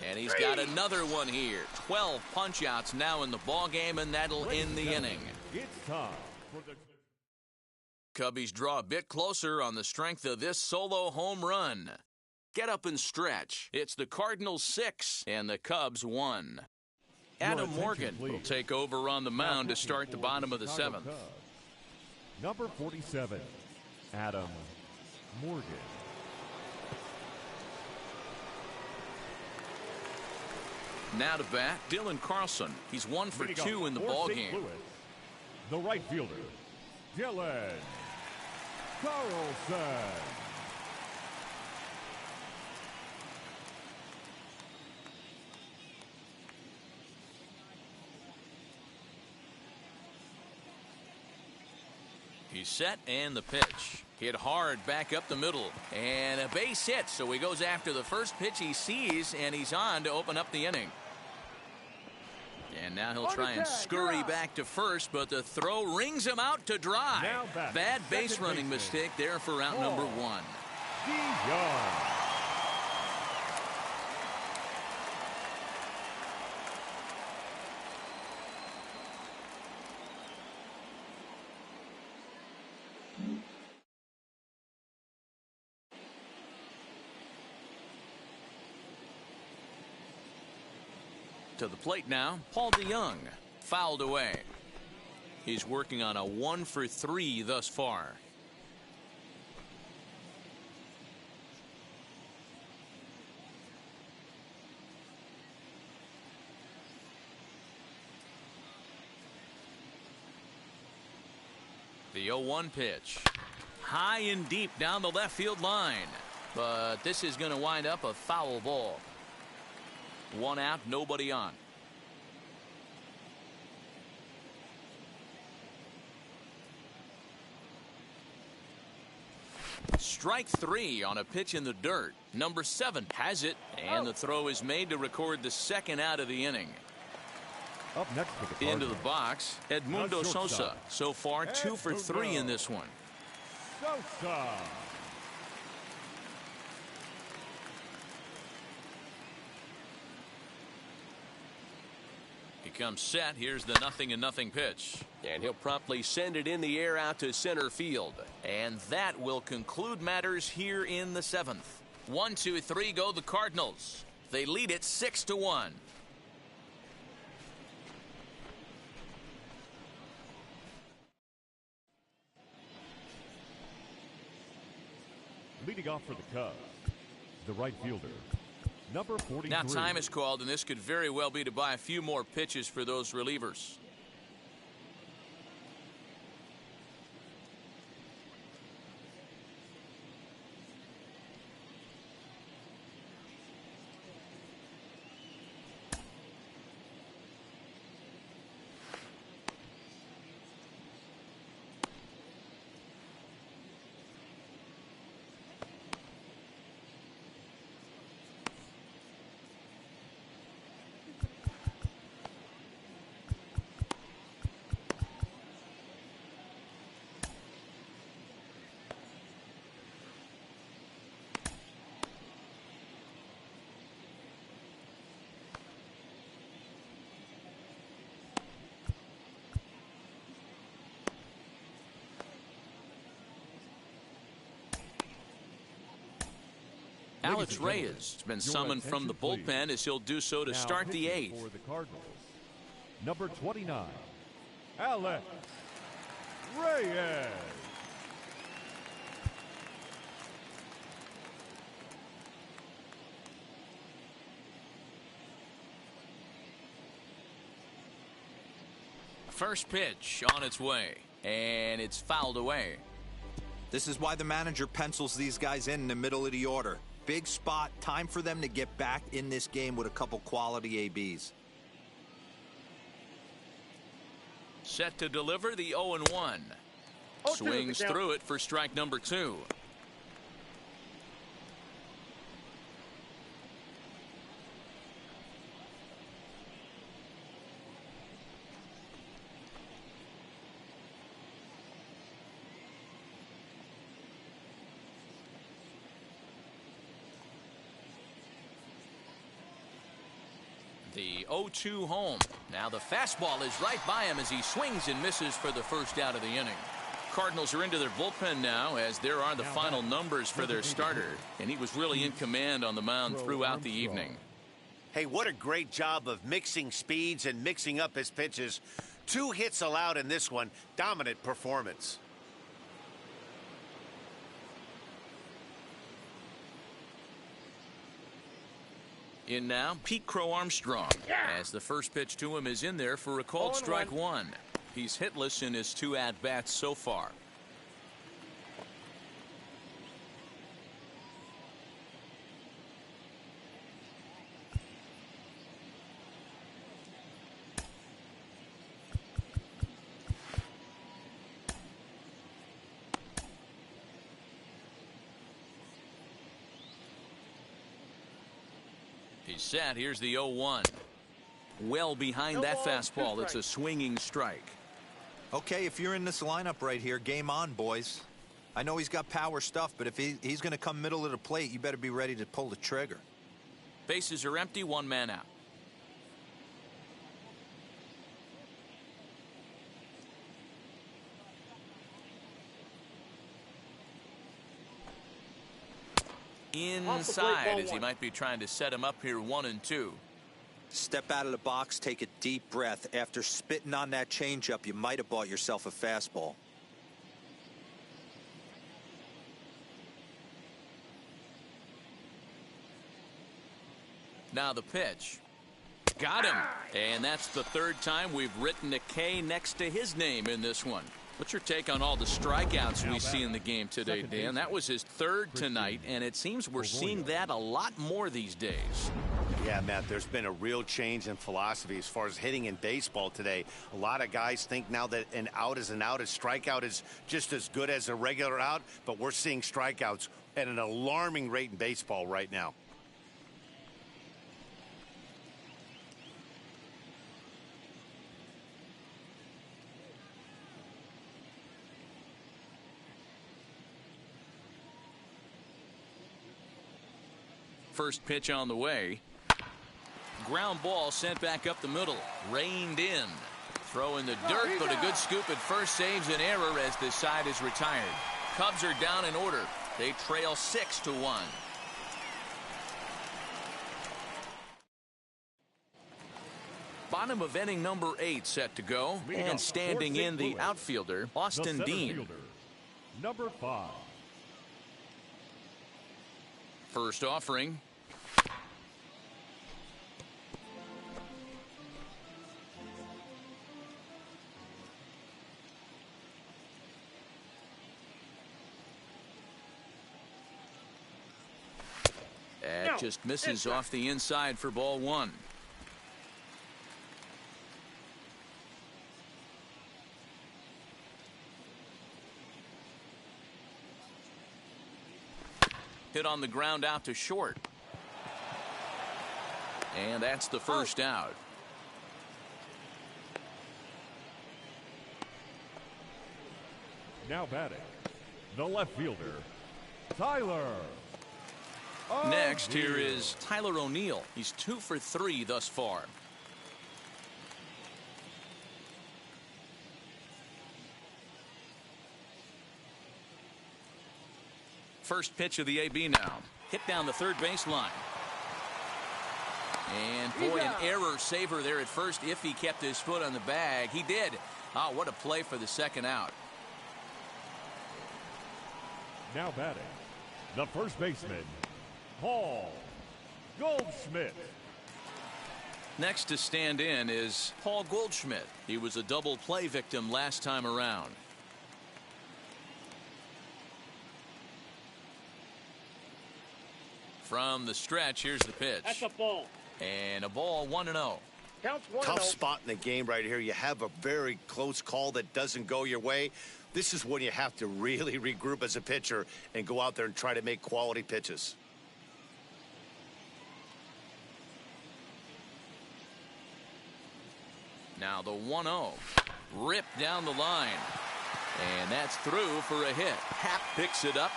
And he's got another one here. 12 punch-outs now in the ball game, and that'll end the inning. It's time for the Cubbies draw a bit closer on the strength of this solo home run. Get up and stretch. It's the Cardinals 6 and the Cubs 1. Adam Morgan will take over on the mound to start the bottom of the 7th. Number 47, Adam Morgan. Now to bat, Dylan Carlson. He's 1 for 2 in the ball game. Louis, the right fielder, Dylan Carlson. He's set, and the pitch. Hit hard back up the middle. And a base hit, so he goes after the first pitch he sees, and he's on to open up the inning. And now he'll try and scurry back to first, but the throw rings him out to dry. Bad base running mistake there for out number one. To the plate now, Paul DeYoung, fouled away. He's working on a 1-for-3 thus far. The 0-1 pitch. High and deep down the left field line. But this is going to wind up a foul ball. One out, nobody on. Strike three on a pitch in the dirt. Number 7 has it, and the throw is made to record the second out of the inning. Up next for the Into the box, Edmundo Sosa. So far, 2 for 3 in this one. Sosa. He comes set. Here's the 0-0 pitch. And he'll promptly send it in the air out to center field. And that will conclude matters here in the 7th. 1, 2, 3 go the Cardinals. They lead it 6-1. Leading off for the Cubs, the right fielder, number 43. Now time is called, and this could very well be to buy a few more pitches for those relievers. Alex Reyes has been summoned from the bullpen as he'll do so to start the 8th. For the Cardinals, number 29, Alex Reyes. First pitch on its way, and it's fouled away. This is why the manager pencils these guys in the middle of the order. Big spot, time for them to get back in this game with a couple quality ABs. Set to deliver the 0-1. Swings through it for strike number 2. The 0-2 home. Now the fastball is right by him as he swings and misses for the first out of the inning. Cardinals are into their bullpen now, as there are the final numbers for their starter, and he was really in command on the mound throughout the evening. Hey, what a great job of mixing speeds and mixing up his pitches. 2 hits allowed in this one. Dominant performance. In now, Pete Crow Armstrong, as the first pitch to him is in there for a called strike 1. He's hitless in his 2 at-bats so far. He's set. Here's the 0-1. Well behind that fastball. It's a swinging strike. Okay, if you're in this lineup right here, game on, boys. I know he's got power stuff, but if he's going to come middle of the plate, you better be ready to pull the trigger. Bases are empty, one man out. Inside, as he might be trying to set him up here 1-2. Step out of the box, take a deep breath. After spitting on that changeup, you might have bought yourself a fastball. Now the pitch. Got him. And that's the third time we've written a K next to his name in this one. What's your take on all the strikeouts we see in the game today, Dan? That was his third tonight, and it seems we're seeing that a lot more these days. Yeah, Matt, there's been a real change in philosophy as far as hitting in baseball today. A lot of guys think now that an out is an out. A strikeout is just as good as a regular out, but we're seeing strikeouts at an alarming rate in baseball right now. First pitch on the way. Ground ball sent back up the middle. Reined in. Throw in the dirt, but a good scoop at first saves an error as this side is retired. Cubs are down in order. They trail 6-1. Bottom of inning number 8 set to go. And standing in the outfielder, Austin Dean. Number 5. First offering. That just misses off the inside for ball 1. Hit on the ground out to short. And that's the first out. Now batting, the left fielder, Tyler. Next, here is Tyler O'Neill. He's 2 for 3 thus far. First pitch of the AB now. Hit down the third baseline. And boy, an error saver there at first if he kept his foot on the bag. He did. Oh, what a play for the second out. Now batting, the first baseman, Paul Goldschmidt. Next to stand in is Paul Goldschmidt. He was a double play victim last time around. From the stretch, here's the pitch. That's a ball. And a ball 1-0. Counts 1-0. Tough spot in the game right here. You have a very close call that doesn't go your way. This is when you have to really regroup as a pitcher and go out there and try to make quality pitches. Now the 1-0. Ripped down the line. And that's through for a hit. Happ picks it up.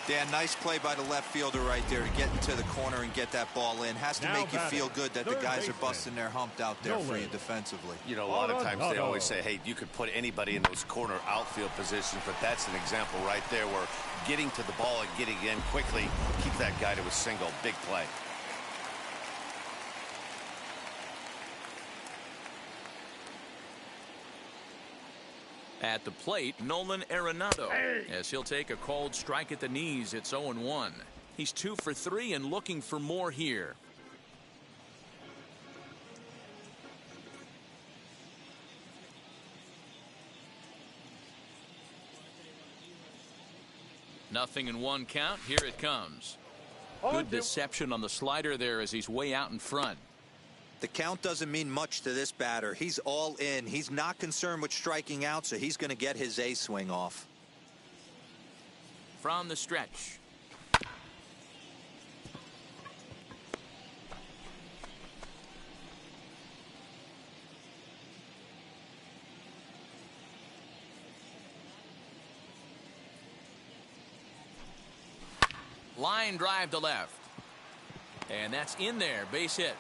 Dan, nice play by the left fielder right there to get into the corner and get that ball in. Has to Now make you batting, feel good that the third guys are baseman, busting their hump out there for Nolan. you defensively. You know, a lot of times they Arenado. always say, hey, you could put anybody in those corner outfield positions, but that's an example right there where getting to the ball and getting in quickly, keep that guy to a single. Big play. At the plate, Nolan Arenado, as he'll take a called strike at the knees. It's 0-1. He's 2 for 3 and looking for more here. Nothing in 1 count. Here it comes. Good deception on the slider there as he's way out in front. The count doesn't mean much to this batter. He's all in. He's not concerned with striking out, so he's going to get his A swing off. From the stretch. Line drive to left. And that's in there. Base hit.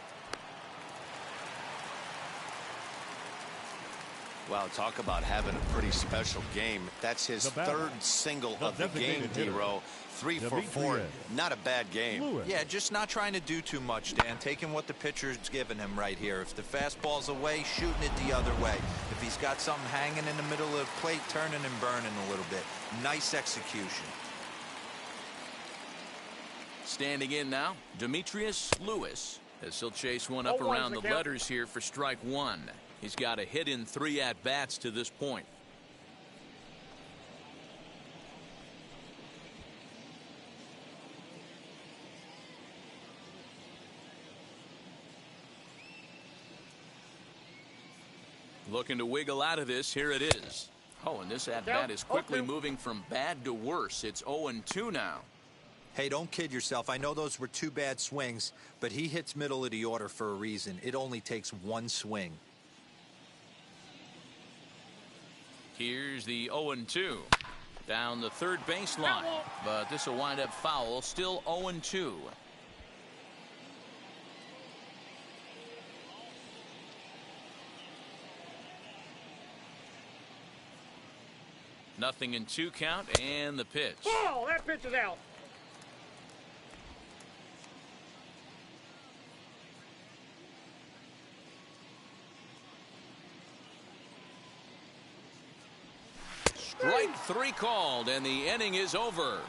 Wow, talk about having a pretty special game. That's his third single of the game, D-Row. 3 for 4. Not a bad game. Yeah, just not trying to do too much, Dan. Taking what the pitcher's giving him right here. If the fastball's away, shooting it the other way. If he's got something hanging in the middle of the plate, turning and burning a little bit. Nice execution. Standing in now, Demetrius Lewis, as he'll chase one up around the letters here for strike one. He's got a hit in 3 at-bats to this point. Looking to wiggle out of this. Here it is. Oh, and this at-bat is quickly moving from bad to worse. It's 0-2 now. Hey, don't kid yourself. I know those were 2 bad swings, but he hits middle of the order for a reason. It only takes 1 swing. Here's the 0-2. Down the third baseline. But this will wind up foul. Still 0-2. Nothing in 2 count, and the pitch. Oh, that pitch is out. Strike 3 called, and the inning is over.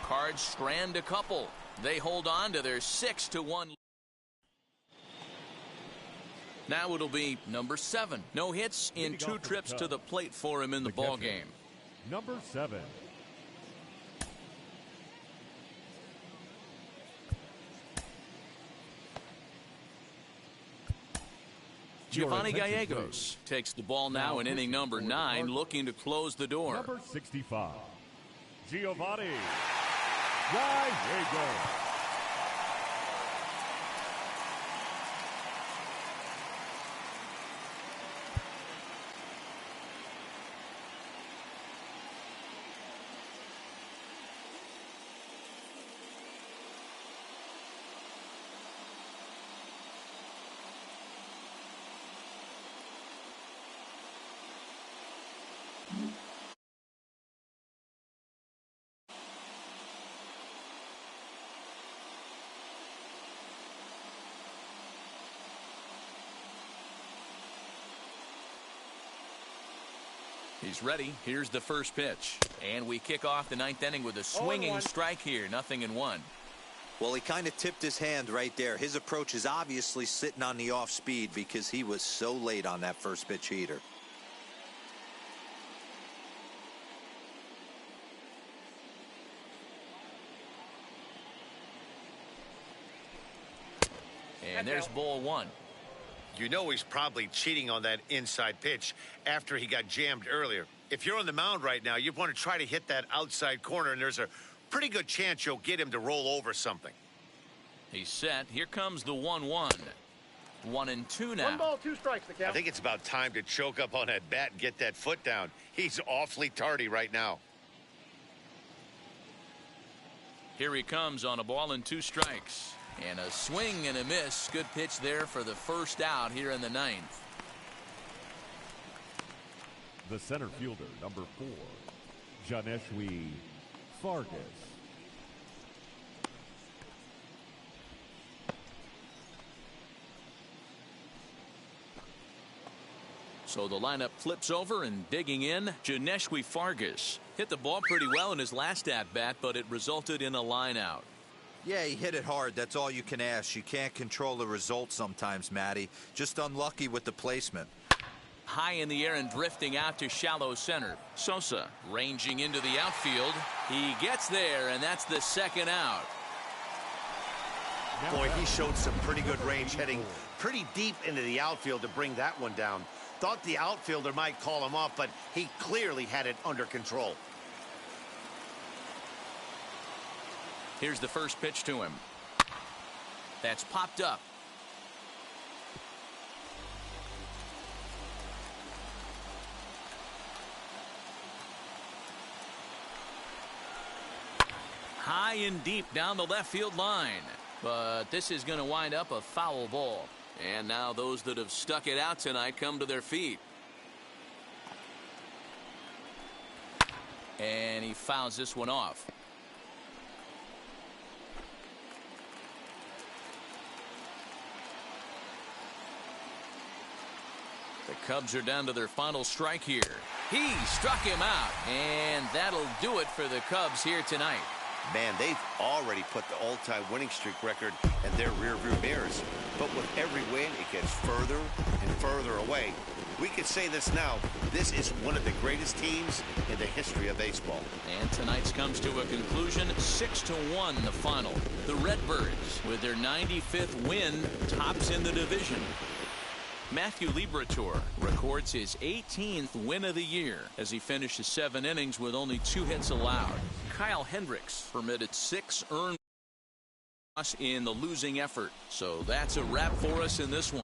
Cards strand a couple. They hold on to their 6-1. Now it'll be number 7. No hits in 2 trips to the plate for him in the ball game. Number 7. Giovanni Gallegos takes the ball now in inning number 9, looking to close the door. Number 65. Giovanni Gallegos. He's ready. Here's the first pitch. And we kick off the 9th inning with a swinging strike here. 0-1. Well, he kind of tipped his hand right there. His approach is obviously sitting on the off speed because he was so late on that first pitch heater. And there's ball 1. You know he's probably cheating on that inside pitch after he got jammed earlier. If you're on the mound right now, you want to try to hit that outside corner, and there's a pretty good chance you'll get him to roll over something. He's set. Here comes the 1-1. 1-2 now. 1 ball, 2 strikes, the count. I think it's about time to choke up on that bat and get that foot down. He's awfully tardy right now. Here he comes on a ball and 2 strikes. And a swing and a miss. Good pitch there for the first out here in the 9th. The center fielder, number 4, Janeshwi Fargas. So the lineup flips over, and digging in, Janeshwi Fargas. Hit the ball pretty well in his last at-bat, but it resulted in a line out. Yeah, he hit it hard. That's all you can ask. You can't control the result sometimes, Matty. Just unlucky with the placement. High in the air and drifting out to shallow center. Sosa ranging into the outfield. He gets there, and that's the 2nd out. Boy, he showed some pretty good range heading pretty deep into the outfield to bring that one down. Thought the outfielder might call him off, but he clearly had it under control. Here's the first pitch to him. That's popped up. high and deep down the left field line. But this is going to wind up a foul ball. And now those that have stuck it out tonight come to their feet. And he fouls this one off. The Cubs are down to their final strike here. He struck him out, and that'll do it for the Cubs here tonight. Man, they've already put the all-time winning streak record in their rearview mirrors. But with every win, it gets further and further away. We could say this now. This is one of the greatest teams in the history of baseball. And tonight's comes to a conclusion, 6-1 the final. The Redbirds, with their 95th win, tops in the division. Matthew Liberatore records his 18th win of the year as he finishes 7 innings with only 2 hits allowed. Kyle Hendricks permitted 6 earned runs in the losing effort. So that's a wrap for us in this one.